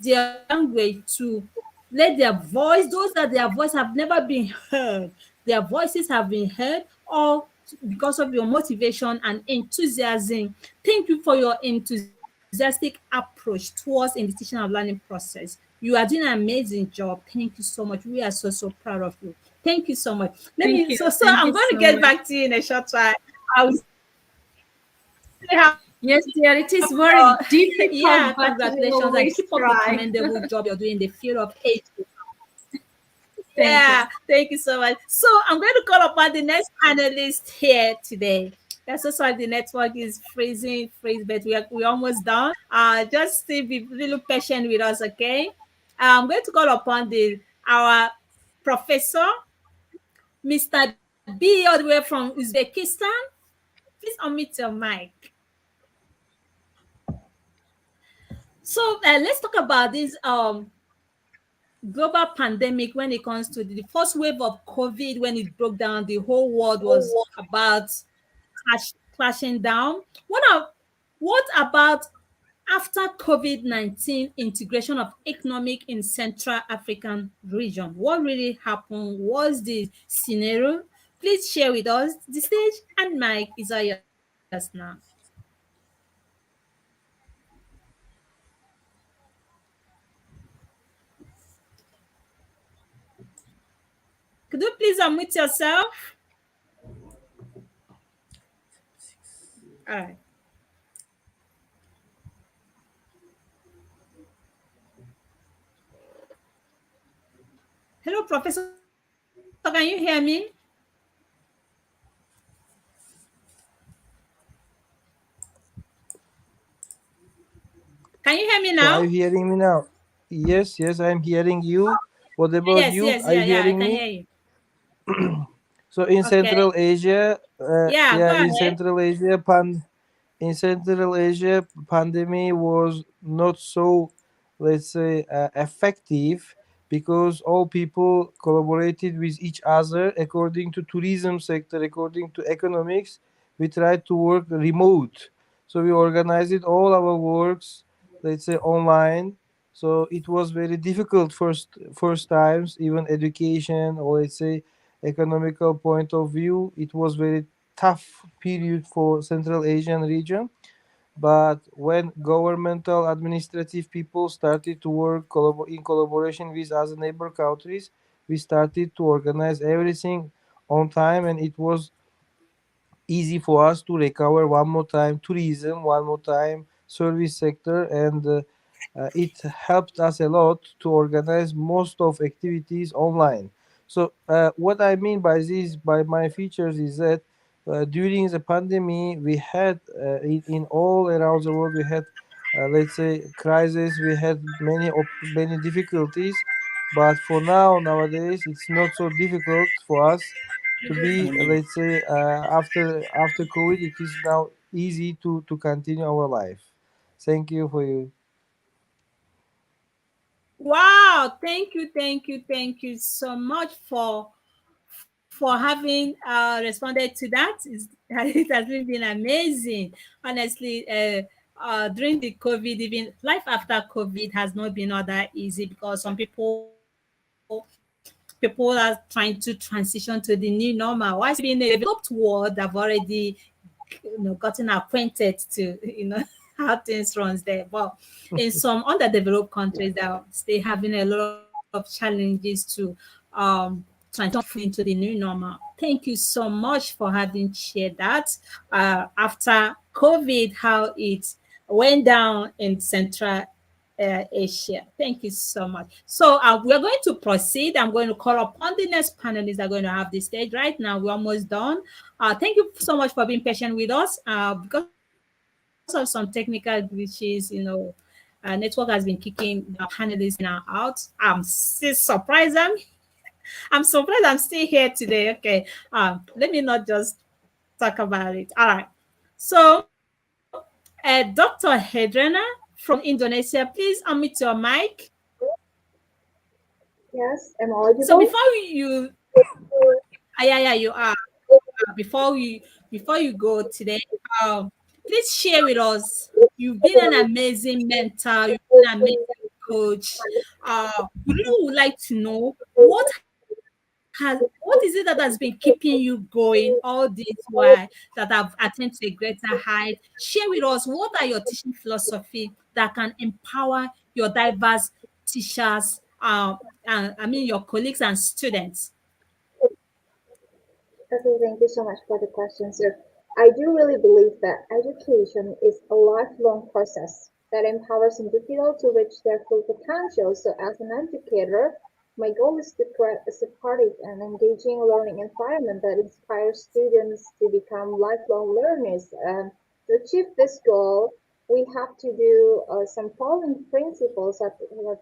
Speaker 1: their language to let their voice, those that their voice have never been heard, their voices have been heard, all because of your motivation and enthusiasm. Thank you for your enthusiastic approach towards in the teaching and learning process. You are doing an amazing job. Thank you so much. We are so proud of you. Thank you so much. Let
Speaker 4: Thank
Speaker 1: me
Speaker 4: you.
Speaker 1: so
Speaker 4: Thank
Speaker 1: I'm
Speaker 4: you
Speaker 1: going to
Speaker 4: so
Speaker 1: get
Speaker 4: much.
Speaker 1: back to you in a short while. I will say how
Speaker 4: Yes, dear, it is very
Speaker 1: yeah,
Speaker 4: difficult, but
Speaker 1: congratulations
Speaker 4: we
Speaker 1: and keep up
Speaker 4: always
Speaker 1: the
Speaker 4: try.
Speaker 1: commendable job you're doing in the field of education.
Speaker 4: Thank
Speaker 1: Yeah,
Speaker 4: you.
Speaker 1: thank you so much. So I'm going to call upon the next panelist here today. That's also why the network is freeze, but we're almost done. Just stay be really patient with us, okay? I'm going to call upon the our professor, Mr. B, all the way from Uzbekistan. Please unmute your mic. So let's talk about this global pandemic. When it comes to the first wave of COVID, when it broke down, the whole world was about clashing down. What about after COVID-19 integration of economic in Central African region? What really happened? What's the scenario? Please share with us. The stage and mic is all yours now. Could you please unmute yourself? All right. Hello, Professor. Can you hear me? Can you hear me
Speaker 6: So
Speaker 1: now?
Speaker 6: are you hearing me now? Yes, yes, I'm hearing you. What about
Speaker 1: Yes,
Speaker 6: you?
Speaker 1: yes,
Speaker 6: Are you
Speaker 1: yeah, I
Speaker 6: hearing
Speaker 1: can
Speaker 6: me?
Speaker 1: hear you.
Speaker 6: So in
Speaker 1: Okay.
Speaker 6: Central Asia,
Speaker 1: Yeah, go
Speaker 6: yeah,
Speaker 1: ahead.
Speaker 6: in Central Asia, pandemic was not so, let's say, effective because all people collaborated with each other according to tourism sector, according to economics. We tried to work remote, so we organized all our works, let's say, online. So it was very difficult first times, even education or let's say economical point of view. It was very tough period for Central Asian region. But when governmental administrative people started to work in collaboration with other neighbor countries, we started to organize everything on time, and it was easy for us to recover one more time tourism, one more time service sector, and it helped us a lot to organize most of activities online. So what I mean by this, by my features, is that during the pandemic we had in all around the world we had let's say crisis, we had many difficulties, but for now nowadays it's not so difficult for us to be let's say after COVID it is now easy to continue our life. Thank you for you.
Speaker 1: Wow, thank you so much for having responded to that. It has really been amazing. Honestly, during the COVID, even life after COVID has not been all that easy because some people are trying to transition to the new normal. While still being a developed world, they've already gotten acquainted to how things runs there. But in some underdeveloped countries, they're still having a lot of challenges to transition fully into the new normal. Thank you so much for having shared that. After COVID, how it went down in Central Asia. Thank you so much. So we're going to proceed. I'm going to call upon the next panelists that are going to have the stage right now. We're almost done. Thank you so much for being patient with us. Because of some technical glitches, network has been kicking the panelists in and out. I'm still surprised. I'm surprised I'm still here today. Okay. Let me not just talk about it. All right. So, Dr. Hedrena from Indonesia, please unmute your mic.
Speaker 7: Yes, am I
Speaker 1: So
Speaker 7: audible?
Speaker 1: before yeah, you are. Before you go today, please share with us. You've been an amazing mentor. You've been an amazing coach. We really would like to know what is it that has been keeping you going all this while that have attained to a greater height. Share with us what are your teaching philosophy that can empower your diverse teachers, your colleagues and students.
Speaker 7: Okay, thank you so much for the question, sir. I do really believe that education is a lifelong process that empowers individuals to reach their full potential. So, as an educator, my goal is to create a supportive and engaging learning environment that inspires students to become lifelong learners. And to achieve this goal, we have to do some following principles such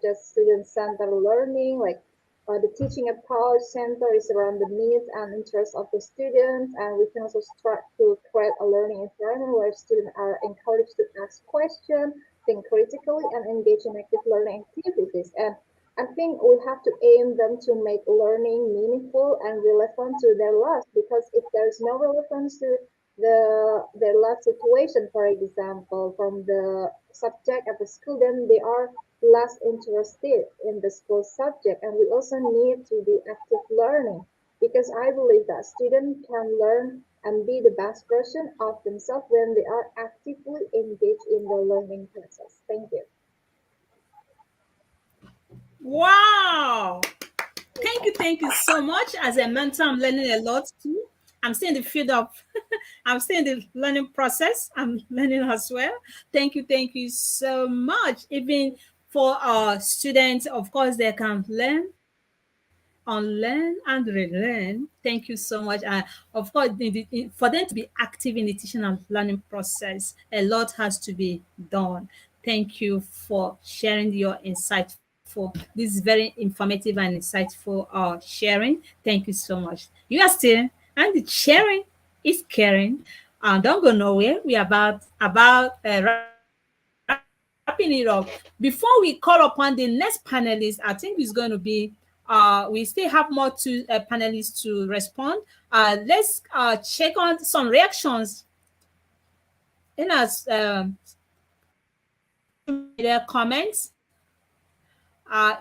Speaker 7: as student-centered learning, like the teaching approach center is around the needs and interests of the students, and we can also strive to create a learning environment where students are encouraged to ask questions, think critically, and engage in active learning activities. And I think we have to aim them to make learning meaningful and relevant to their lives, because if there is no relevance to their life situation, for example, from the subject at the school, then they are less interested in the school subject. And we also need to do active learning, because I believe that students can learn and be the best version of themselves when they are actively engaged in the learning process. Thank you.
Speaker 1: Wow. Thank you so much. As a mentor, I'm learning a lot too. I'm still in the field of, I'm still in the learning process. I'm learning as well. Thank you so much. Even for our students, of course, they can learn, unlearn, and relearn. Thank you so much. Of course, for them to be active in the teaching and learning process, a lot has to be done. Thank you for sharing your insightful. This is very informative and insightful sharing. Thank you so much. You are still and the sharing is caring. Don't go nowhere. We are about wrapping it up. Before we call upon the next panelist, I think it's going to be we still have more to panelists to respond. Let's check on some reactions in our social media comments.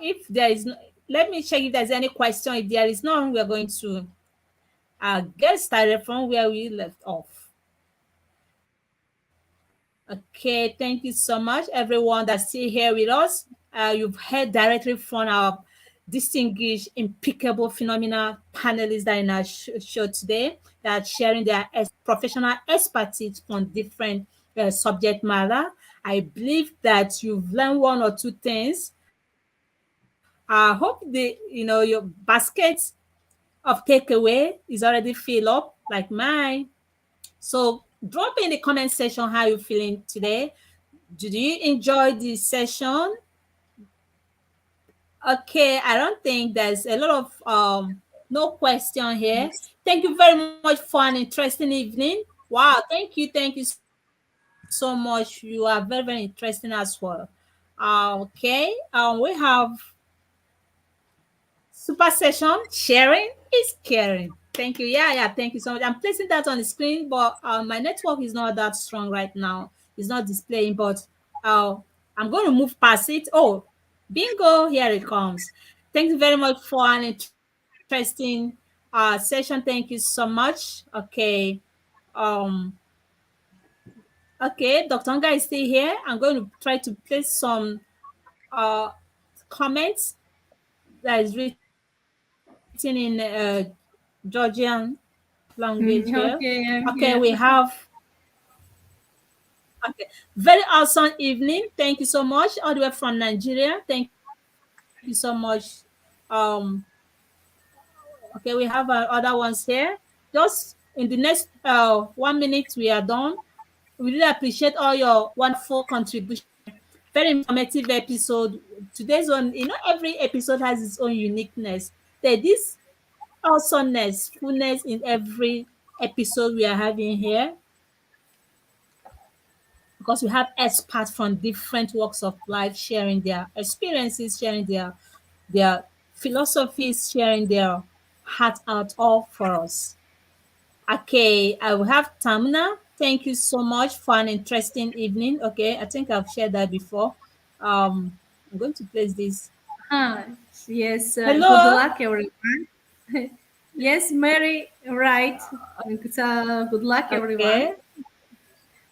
Speaker 1: If there is, let me check if there's any question. If there is none, we're going to get started from where we left off. Okay, thank you so much, everyone that's still here with us. You've heard directly from our distinguished, impeccable, phenomenal panelists that are in our show today that are sharing their professional expertise on different subject matter. I believe that you've learned one or two things. I hope your basket of takeaway is already filled up like mine. So drop in the comment section how you feeling today. Did you enjoy this session? Okay, I don't think there's a lot of no question here. Thank you very much for an interesting evening. Wow, thank you so much. You are very interesting as well. Okay, we have super session. Sharing is caring. Thank you. Yeah, thank you so much. I'm placing that on the screen, but my network is not that strong right now. it's not displaying, but I'm going to move past it. Oh, bingo, here it comes. Thank you very much for an interesting session. Thank you so much. Um, okay, Dr. Nga is still here. I'm going to try to place some uh, comments that is written in Georgian language here.
Speaker 4: Okay,
Speaker 1: Okay,
Speaker 4: I'm
Speaker 1: we
Speaker 4: here.
Speaker 1: have okay. Very awesome evening. Thank you so much. All the way from Nigeria. Thank you so much. Um, okay, we have other ones here. Just in the next 1 minute, we are done. We really appreciate all your wonderful contribution. Very informative episode. Today's one, every episode has its own uniqueness. There is awesomeness, fullness in every episode we are having here because we have experts from different walks of life sharing their experiences, sharing their philosophies, sharing their heart out all for us. Okay, I will have Tamna. Thank you so much for an interesting evening. Okay, I think I've shared that before. I'm going to place this.
Speaker 4: Ah, yes, good
Speaker 1: Hello.
Speaker 4: luck, everyone. Yes, Mary, right. Good luck, everyone.
Speaker 1: Okay.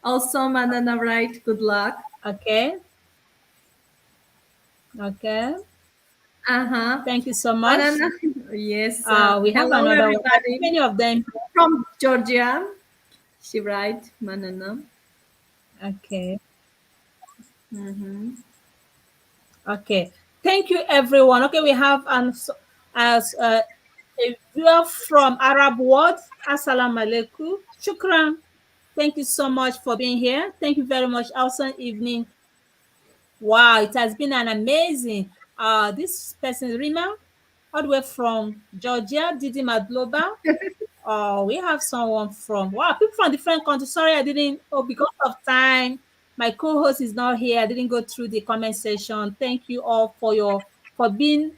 Speaker 4: Also, Manana, right, good luck.
Speaker 1: Okay. Okay.
Speaker 4: Uh-huh.
Speaker 1: Thank you so much.
Speaker 4: Manana, yes,
Speaker 1: We have
Speaker 4: hello,
Speaker 1: another one. I think
Speaker 4: everybody.
Speaker 1: many of them.
Speaker 4: From Georgia. She right, Manana.
Speaker 1: Okay.
Speaker 4: Mm-hmm.
Speaker 1: Okay. Thank you, everyone. Okay, we have as a viewer from Arab world. Assalamu alaikum. Shukran. Thank you so much for being here. Thank you very much. Awesome evening. Wow, it has been an amazing. This person Rima, all the way from Georgia, Didi Madloba. We have someone from people from different countries. Sorry, I didn't. Oh, because of time, my co-host is not here. I didn't go through the comment section. Thank you all for being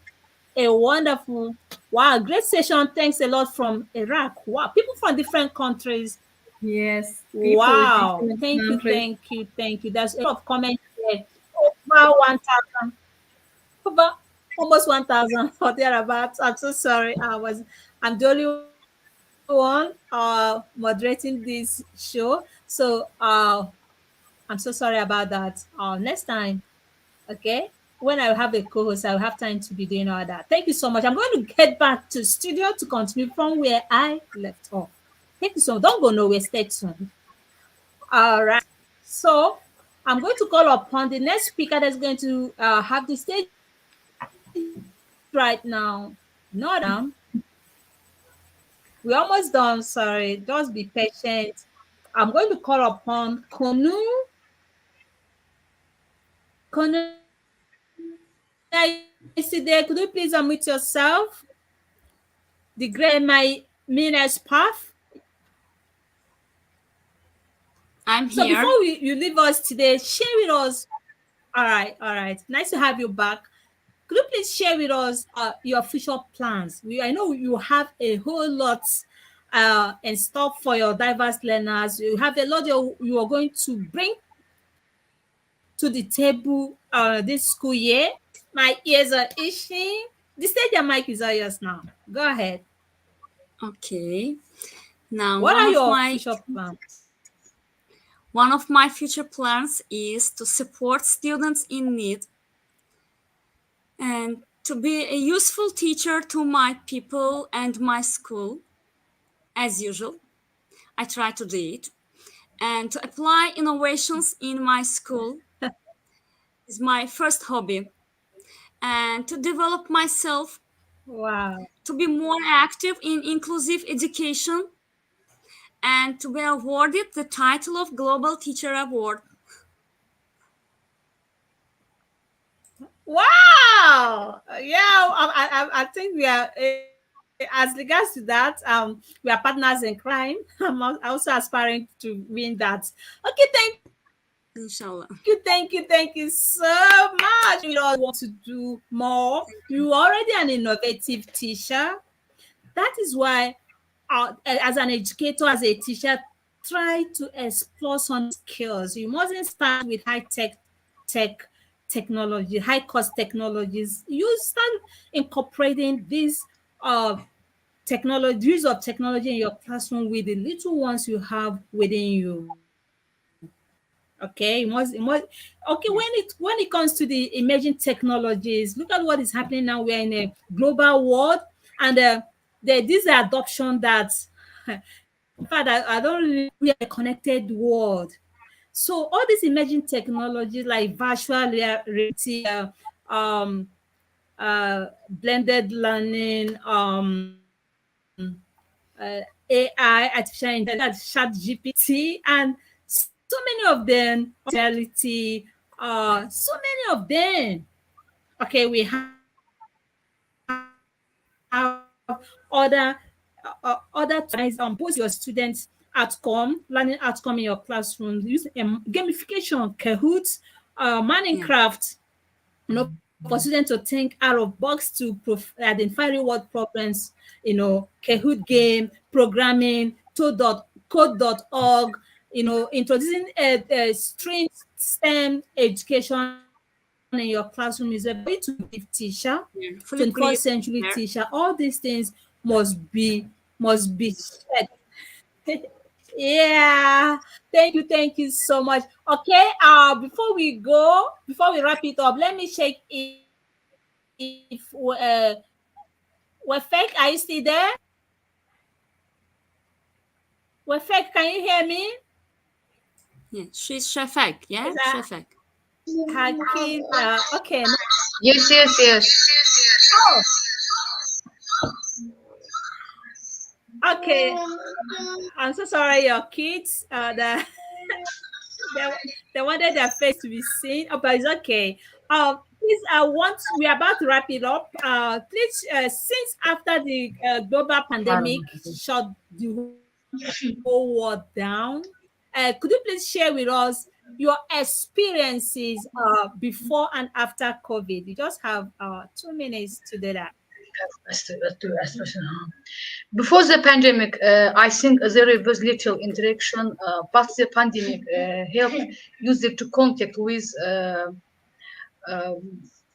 Speaker 1: a wonderful, great session. Thanks a lot from Iraq. Wow, people from different countries.
Speaker 4: Yes, people with
Speaker 1: Wow,
Speaker 4: different
Speaker 1: thank you,
Speaker 4: countries.
Speaker 1: thank you, thank you. There's a lot of comments here. Over 1,000, over almost 1,000 or thereabouts. I'm so sorry. I'm the only one moderating this show. So I'm so sorry about that. Next time, okay, when I have a co-host, I'll have time to be doing all that. Thank you so much. I'm going to get back to studio to continue from where I left off. Thank you so much. Don't go nowhere. Stay tuned. All right. So I'm going to call upon the next speaker that's going to have the stage right now. Nodam, we're almost done. Sorry. Just be patient. I'm going to call upon Konu. Konu, are you still there? Could you please unmute yourself? The great my meanest path.
Speaker 5: I'm
Speaker 1: So before
Speaker 5: here.
Speaker 1: you leave us today, share with us. All right. Nice to have you back. Could you please share with us your future plans? I know you have a whole lot in store for your diverse learners. You have a lot you are going to bring to the table this school year. My ears are itching. The stage your mic is all yours now. Go ahead.
Speaker 5: Okay. Now,
Speaker 1: What are your future plans?
Speaker 5: one of my future plans is to support students in need and to be a useful teacher to my people and my school, as usual. I try to do it. And to apply innovations in my school is my first hobby. And to develop myself,
Speaker 1: Wow.
Speaker 5: to be more active in inclusive education, and to be awarded the title of Global Teacher Award.
Speaker 1: Wow. Yeah, I think we are as regards to that. We are partners in crime. I'm also aspiring to win that. Okay, thank you, thank you, thank you
Speaker 5: Inshallah.
Speaker 1: so much. We all want to do more. You're already an innovative teacher. That is why, as an educator, as a teacher, try to explore some skills. You mustn't start with tech technology, high cost technologies. You start incorporating these technology, use of technology in your classroom with the little ones you have within you. Okay, okay. When it comes to the emerging technologies, look at what is happening now. We're in a global world, and this adoption that, in fact, I don't really. We are a connected world. So all these emerging technologies like virtual reality, blended learning, AI, artificial intelligence, chat GPT, and so many of them, reality, so many of them. Okay, we have other other tools boost your students' learning outcome in your classroom. Use gamification, Kahoot,
Speaker 5: Yeah.
Speaker 1: Minecraft, for students to think out of box to identify real world problems, Kahoot game, programming, code.org, introducing a string STEM education in your classroom is a very to give teacher,
Speaker 5: Yeah. Fully
Speaker 1: 21st
Speaker 5: agree with
Speaker 1: century
Speaker 5: you there.
Speaker 1: teacher. All these things must be shared. Yeah, thank you so much. Okay, before we wrap it up, let me check if Wefek, are you still there? Wefek, can you hear me?
Speaker 5: Yeah. She's Shafak.
Speaker 1: Is
Speaker 5: Yeah,
Speaker 1: that
Speaker 5: Shafak.
Speaker 1: Hakeem? Okay, no.
Speaker 8: Yes, yes, yes.
Speaker 1: Oh, okay. I'm so sorry, your kids. They, they wanted their face to be seen. Oh, but it's okay. Please, we are about to wrap it up. Please, since after the global pandemic shut the whole world down, could you please share with us your experiences before and after COVID? You just have 2 minutes to do that.
Speaker 8: Before the pandemic, I think there was little interaction, but the pandemic helped users to contact with um,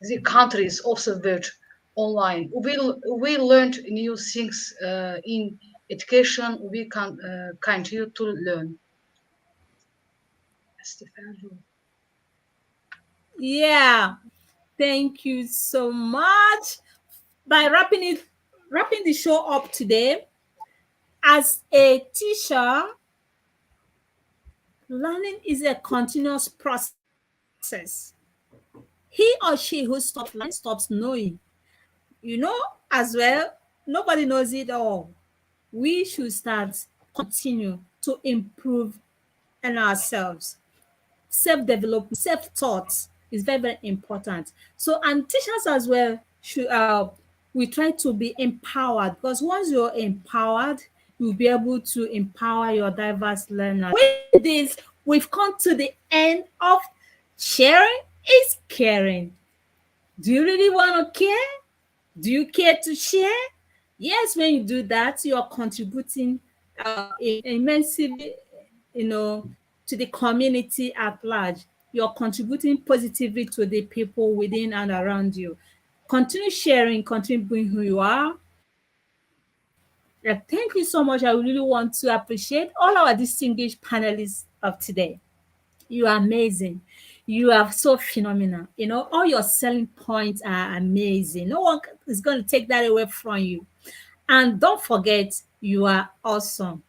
Speaker 8: the countries observed online. We learned new things in education. We can continue to learn.
Speaker 1: Yeah, thank you so much. By wrapping the show up today, as a teacher, learning is a continuous process. He or she who stops learning stops knowing. As well, nobody knows it all. We should start, continue to improve in ourselves. Self-development, self-taught is very, very important. So, and teachers as well should we try to be empowered, because once you're empowered, you'll be able to empower your diverse learners. With this, we've come to the end of sharing is caring. Do you really want to care? Do you care to share? Yes, when you do that, you are contributing immensely, to the community at large. You're contributing positively to the people within and around you. Continue sharing, continue being who you are. Thank you so much. I really want to appreciate all our distinguished panelists of today. You are amazing. You are so phenomenal. All your selling points are amazing. No one is going to take that away from you. And don't forget, you are awesome.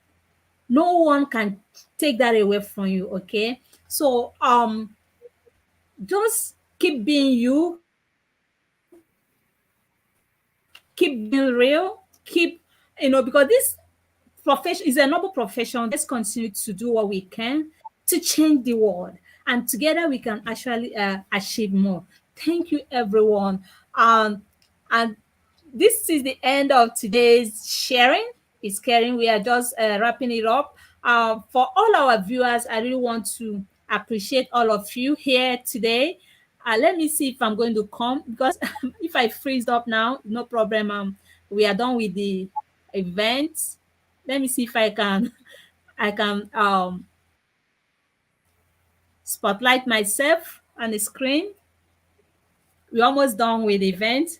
Speaker 1: No one can take that away from you. Okay. So just keep being you, keep being real, because this profession is a noble profession. Let's continue to do what we can to change the world, and together we can actually achieve more. Thank you, everyone. And this is the end of today's sharing. It's caring. We are just wrapping it up. For all our viewers, I really want to appreciate all of you here today. Let me see if I'm going to come, because if I freeze up now, no problem. We are done with the event. Let me see if I can I can spotlight myself on the screen. We're almost done with the event.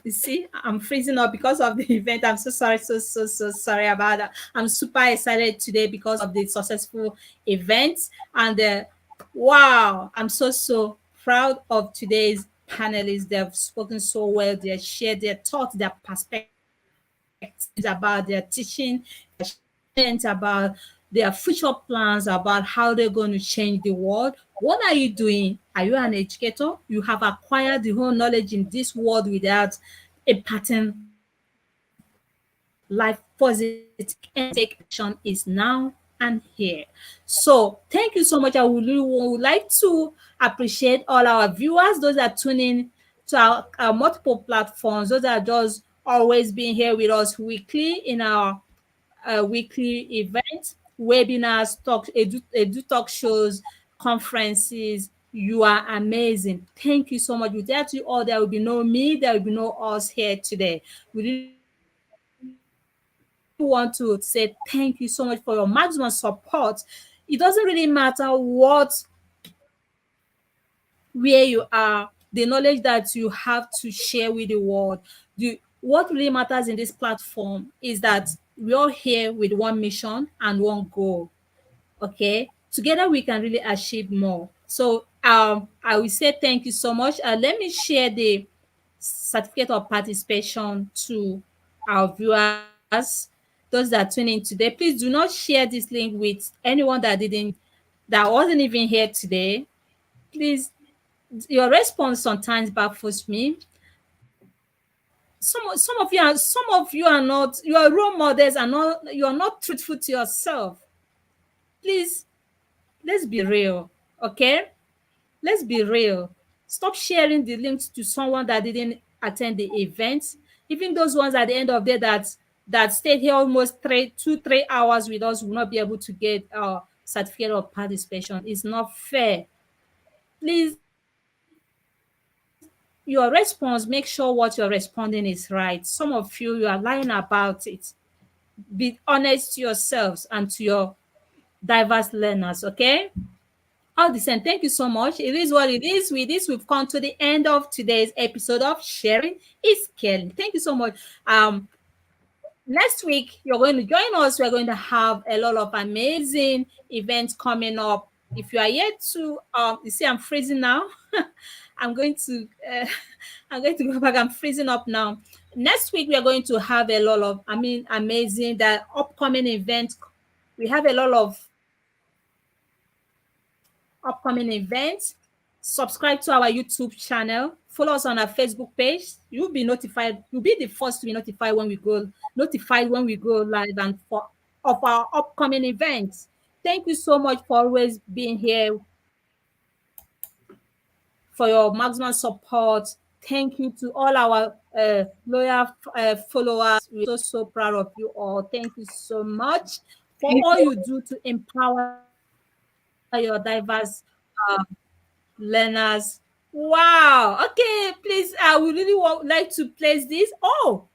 Speaker 1: You see, I'm freezing up because of the event. I'm so sorry, so sorry about that. I'm super excited today because of the successful event. And wow, I'm so proud of today's panelists. They've spoken so well. They shared their thoughts, their perspectives about their teaching, about their future plans, about how they're going to change the world. What are you doing? Are you an educator? You have acquired the whole knowledge in this world without imparting life positive and take action is now and here. So thank you so much. I would like to appreciate all our viewers, those that tune in to our multiple platforms, those that are just always being here with us weekly in our weekly events, webinars, edu talk shows, conferences. You are amazing. Thank you so much. Without you all, there will be no me, there will be no us here today. We really want to say thank you so much for your maximum support. It doesn't really matter where you are, the knowledge that you have to share with the world. What really matters in this platform is that we're all here with one mission and one goal. Okay, together we can really achieve more. So I will say thank you so much. Let me share the certificate of participation to our viewers, those that tune in today. Please do not share this link with anyone that wasn't even here today. Please, your response sometimes baffles me. Some of you are not, your role models are not, you are not truthful to yourself. Please, let's be real. Okay, let's be real. Stop sharing the links to someone that didn't attend the event. Even those ones at the end of the day that stayed here almost 3 hours with us will not be able to get a certificate of participation. It's not fair. Please, your response, make sure what you're responding is right. Some of you are lying about it. Be honest to yourselves and to your diverse learners, okay? All the same, thank you so much. It is what it is. With this, we've come to the end of today's episode of Sharing is Caring. Thank you so much. Next week, you're going to join us. We're going to have a lot of amazing events coming up. If you are yet to, you see, I'm freezing now. I'm going to, I'm going to go back. I'm freezing up now. Next week, we are going to have a lot of, amazing that upcoming events. We have a lot of upcoming events. Subscribe to our YouTube channel. Follow us on our Facebook page. You'll be notified. You'll be the first to be notified when we go live and for of our upcoming events. Thank you so much for always being here, for your maximum support. Thank you to all our loyal followers. We're so proud of you all. Thank you so much for
Speaker 3: Thank
Speaker 1: all
Speaker 3: you.
Speaker 1: you do to empower your diverse learners. Wow. Okay, please. We really like to place this. Oh,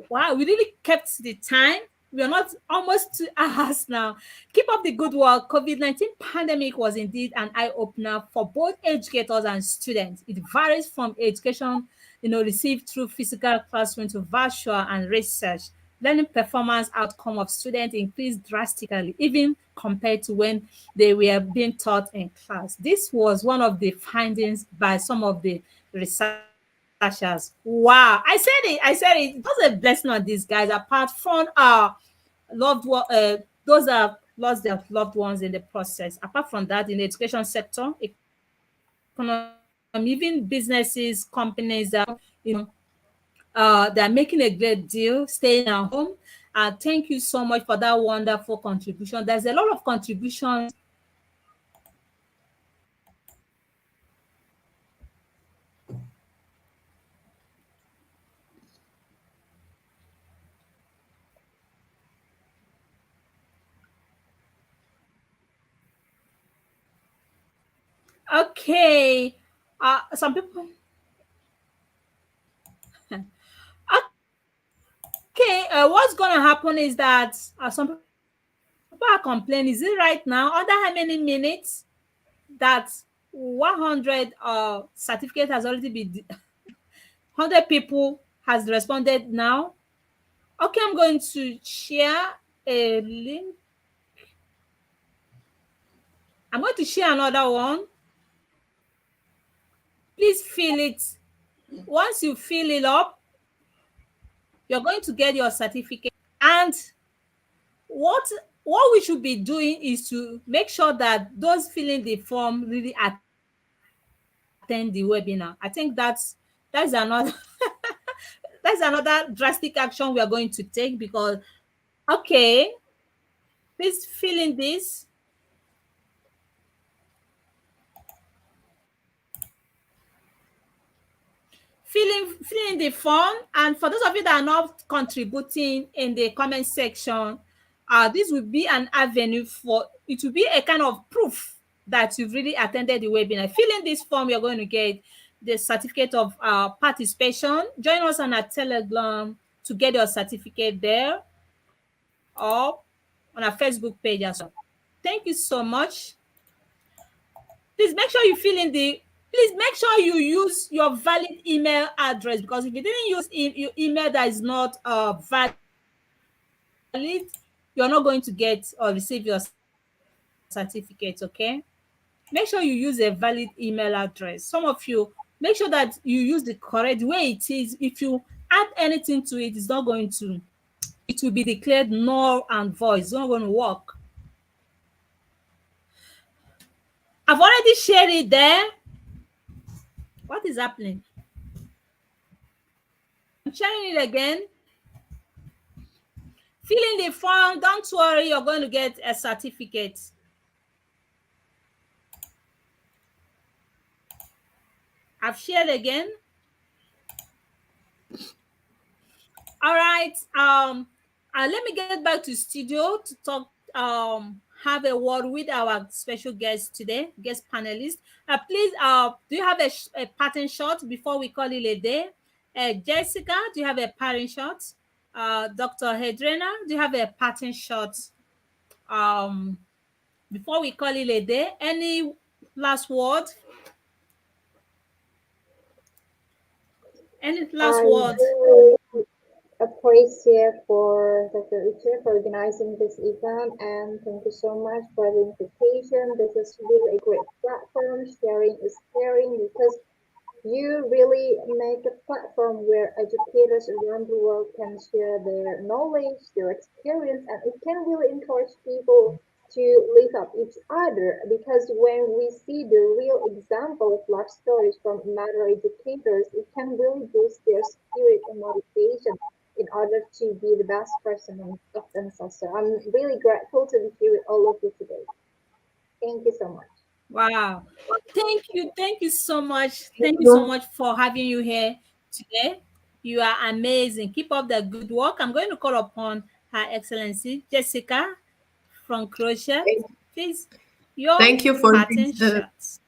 Speaker 1: wow, we really kept the time. We are not almost 2 hours now. Keep up the good work. COVID-19 pandemic was indeed an eye-opener for both educators and students. It varies from education, received through physical classroom to virtual and research. Learning performance outcome of students increased drastically, even compared to when they were being taught in class. This was one of the findings by some of the researchers. Wow, I said it. It was a blessing on these guys. Apart from those that have lost their loved ones in the process. Apart from that, in the education sector, economy, even businesses, companies that they're making a great deal staying at home. Thank you so much for that wonderful contribution. There's a lot of contributions. Okay. Some people. Okay. What's gonna happen is that some people are not People are complaining. Is it right now? Under how many minutes that 100 certificate has already been 100 people has responded now? Okay, I'm going to share a link. I'm going to share another one. Please fill it. Once you fill it up, you're going to get your certificate. And what what we should be doing is to make sure that those filling the form really attend the webinar. I think that's another that's another drastic action we are going to take, because okay, please fill in this. Fill in the form. And for those of you that are not contributing in the comment section, this will be an avenue for it will be a kind of proof that you've really attended the webinar. Fill in this form, you're going to get the certificate of participation. Join us on our Telegram to get your certificate there, or on our Facebook page as well. Thank you so much. Please make sure you fill in the please make sure you use your valid email address, because if you didn't use your email that is not valid, you're not going to get or receive your certificate. Okay, make sure you use a valid email address. Some of you, make sure that you use the correct way it is. If you add anything to it, it's not going to it will be declared null and void. It's not going to work. I've already shared it there. What is happening? I'm sharing it again. Fill in the form. Don't worry, you're going to get a certificate. I've shared again. All right. Let me get back to studio to talk. Have a word with our special guest today, guest panelist. Please, do you have a pattern shot before we call it a day? Jessica, do you have a pattern shot? Dr. Hedrena, do you have a pattern shot? Before we call it a day, any last word? Any last
Speaker 7: I
Speaker 1: word?
Speaker 7: do appreciate for Dr. Uche for organizing this event, and thank you so much for the invitation. This is really a great platform. Sharing is caring, because you really make a platform where educators around the world can share their knowledge, their experience, and it can really encourage people to lift up each other. Because when we see the real example of life stories from another educators, it can really boost their spirit and motivation in order to be the best person of themselves. So I'm really grateful to be here with all of you today. Thank you so much.
Speaker 1: Wow. Thank you so much.
Speaker 3: Thank
Speaker 1: Thank you so
Speaker 3: you.
Speaker 1: much for having you here today. You are amazing. Keep up the good work. I'm going to call upon Her Excellency Jessica from Croatia. Please, your
Speaker 3: Thank you for
Speaker 1: pattern
Speaker 3: this.
Speaker 1: shots.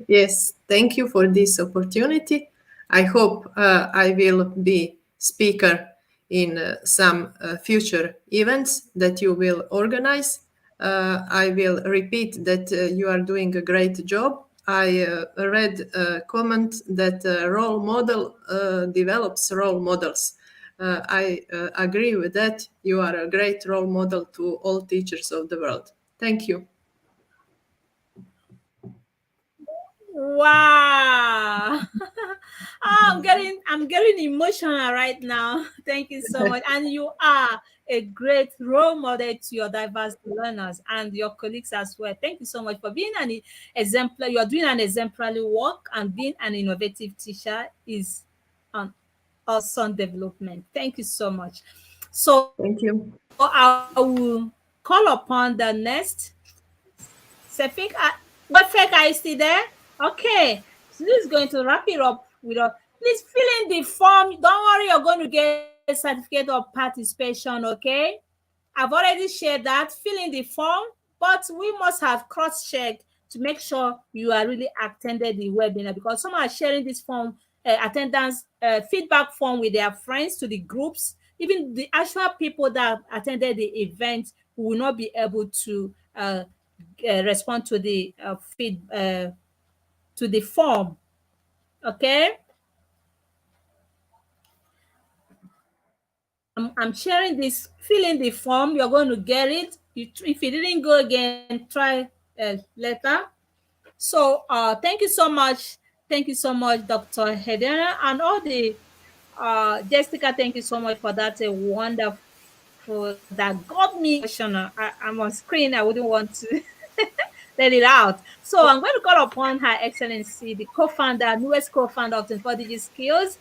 Speaker 3: Yes, thank you for this opportunity. I hope I will be speaker in some future events that you will organize. I will repeat that you are doing a great job. I read a comment that role model develops role models. I agree with that. You are a great role model to all teachers of the world. Thank you.
Speaker 1: Wow. I'm getting emotional right now. Thank you so much. And you are a great role model to your diverse learners and your colleagues as well. Thank you so much for being an exemplar. You are doing an exemplary work, and being an innovative teacher is an awesome development. Thank you so much. So
Speaker 3: Thank you.
Speaker 1: I will call upon the next. Sefik, what fake are you still there? Okay, so this is going to wrap it up with us. Please fill in the form. Don't worry, you're going to get a certificate of participation, okay? I've already shared that. Fill in the form, but we must have cross-checked to make sure you are really attended the webinar, because some are sharing this form, attendance feedback form with their friends to the groups. Even the actual people that attended the event we will not be able to respond to the feed to the form. Okay, I'm sharing this. Fill in the form. You're going to get it. If you didn't go again, try later. So thank you so much. Thank you so much, Dr. Hedena, and all the Jessica. Thank you so much for that. A wonderful that got me emotional. I'm on screen. I wouldn't want to let it out. So I'm going to call upon Her Excellency, the co-founder, newest co-founder of 24 Digi Skills.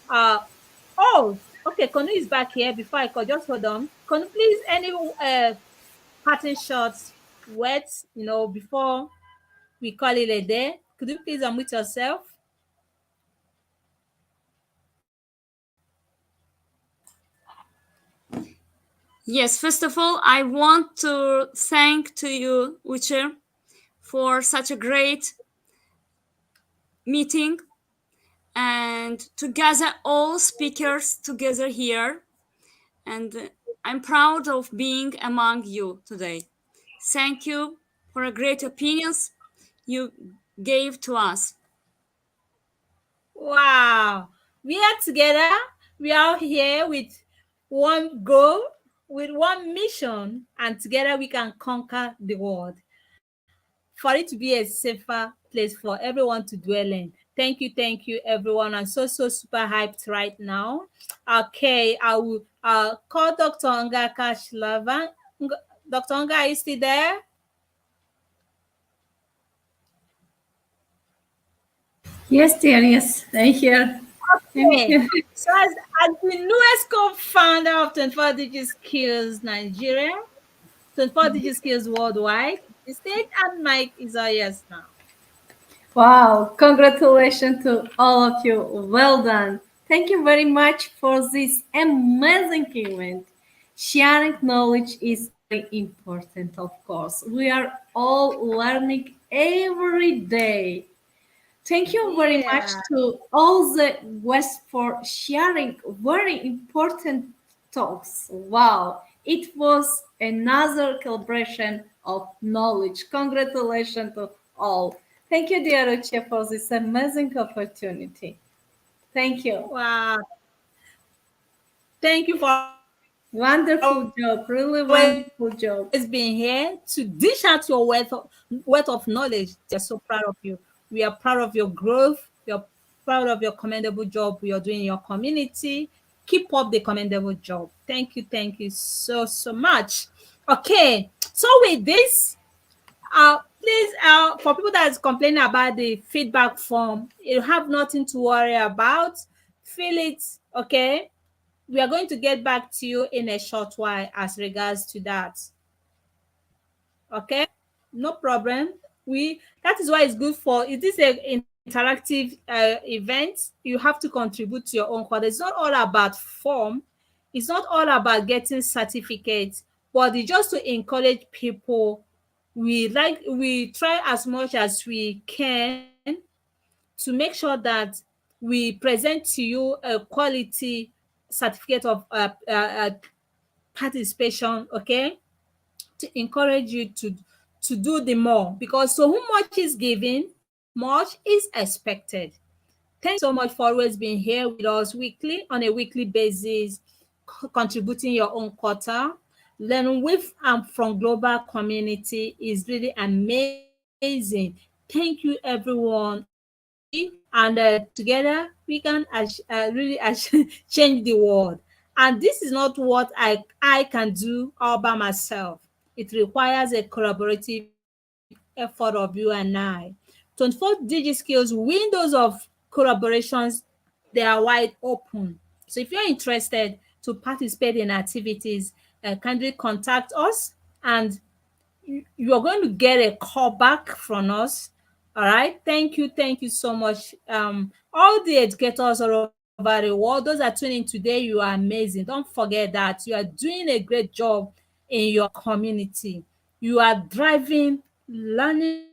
Speaker 1: Uh, oh, okay. Konu is back here. Before I call, just hold on. Konu, please, any parting shots, words, before we call it a day. Could you please unmute yourself?
Speaker 5: Yes, first of all, I want to thank to you, Uche, for such a great meeting and to gather all speakers together here. And I'm proud of being among you today. Thank you for a great opinions you gave to us.
Speaker 1: Wow. We are together. We are here with one goal, with one mission, and together we can conquer the world. For it to be a safer place for everyone to dwell in. Thank you, everyone. I'm so super hyped right now. Okay, I will call Dr. Nga Kashlava. Dr. Nga, are you still there?
Speaker 4: Yes, dear. Yes, I'm here. I'm
Speaker 1: Okay.
Speaker 4: here.
Speaker 1: So as the newest co-founder of 24 Digi Skills Nigeria, 24 Digi Skills Worldwide, the stage and mic is all yours now.
Speaker 4: Wow, congratulations to all of you. Well done. Thank you very much for this amazing event. Sharing knowledge is very important, of course. We are all learning every day. Thank you very much
Speaker 1: Yeah.
Speaker 4: to all the guests for sharing very important talks. Wow, it was another celebration of knowledge. Congratulations to all. Thank you, dear Uche, for this amazing opportunity. Thank you.
Speaker 1: Wow. Thank you for always being here to
Speaker 4: Wonderful
Speaker 1: dish
Speaker 4: job.
Speaker 1: out your
Speaker 4: Really wonderful job.
Speaker 1: wealth of knowledge. We are so proud of you. We are proud of your growth. We are proud of your commendable job you are doing in your community. Keep up the commendable job. Thank you so much. Okay, so with this, please, for people that is complaining about the feedback form, you have nothing to worry about. Fill it, okay? We are going to get back to you in a short while as regards to that. Okay, no problem. We That is why it's good for it is a interactive event. You have to contribute to your own quarter. It's not all about form. It's not all about getting certificates, but it's just to encourage people. We try as much as we can to make sure that we present to you a quality certificate of participation, okay, to encourage you to do the more, because so whom much is given, much is expected. Thank you so much for always being here with us weekly on a weekly basis, contributing your own quota. Learning with and from global community is really amazing. Thank you, everyone. Agree, and together we can really change the world. And this is not what I can do all by myself. It requires a collaborative effort of you and I. 24 DigiSkills windows of collaborations, they are wide open. So if you're interested to participate in activities, kindly contact us, and you are going to get a call back from us. All right. Thank you so much. All the educators all over the world, those are tuning in today, you are amazing. Don't forget that you are doing a great job in your community. You are driving learning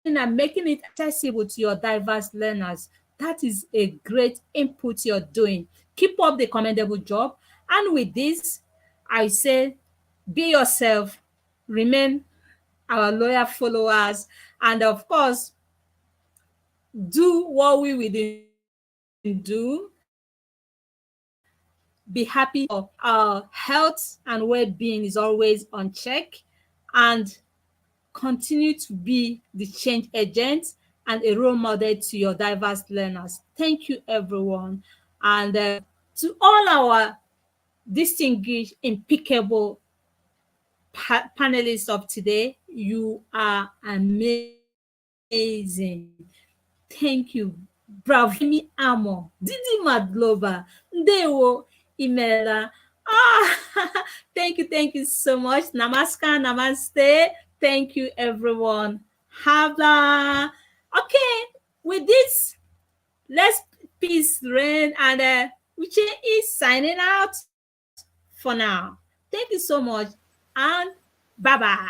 Speaker 1: and making it accessible to your diverse learners. That is a great input you're doing. Keep up the commendable job. And with this, I say Be yourself, remain our loyal followers, and of course, do what we within do. Be happy. Health and well-being is always on check, and continue to be the change agent and a role model to your diverse learners. Thank you, everyone. And to all our distinguished, impeccable panelists of today, you are amazing. Thank you. Bravo. Emi Amo, Didi Madloba, Ndewo, Imela. Thank you so much. Namaskar, namaste. Thank you, everyone. Habla. Okay, with this, let's peace reign, and Uche is signing out for now. Thank you so much, and bye bye.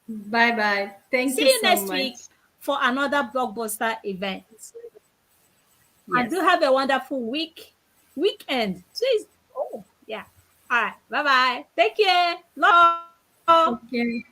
Speaker 4: Bye bye.
Speaker 1: See
Speaker 4: Thank you
Speaker 1: you
Speaker 4: so
Speaker 1: next
Speaker 4: much.
Speaker 1: week for another blockbuster event. And do
Speaker 4: Yes.
Speaker 1: have a wonderful weekend. Please. Oh, yeah. All right. Bye bye. Take care. Love.
Speaker 4: Okay.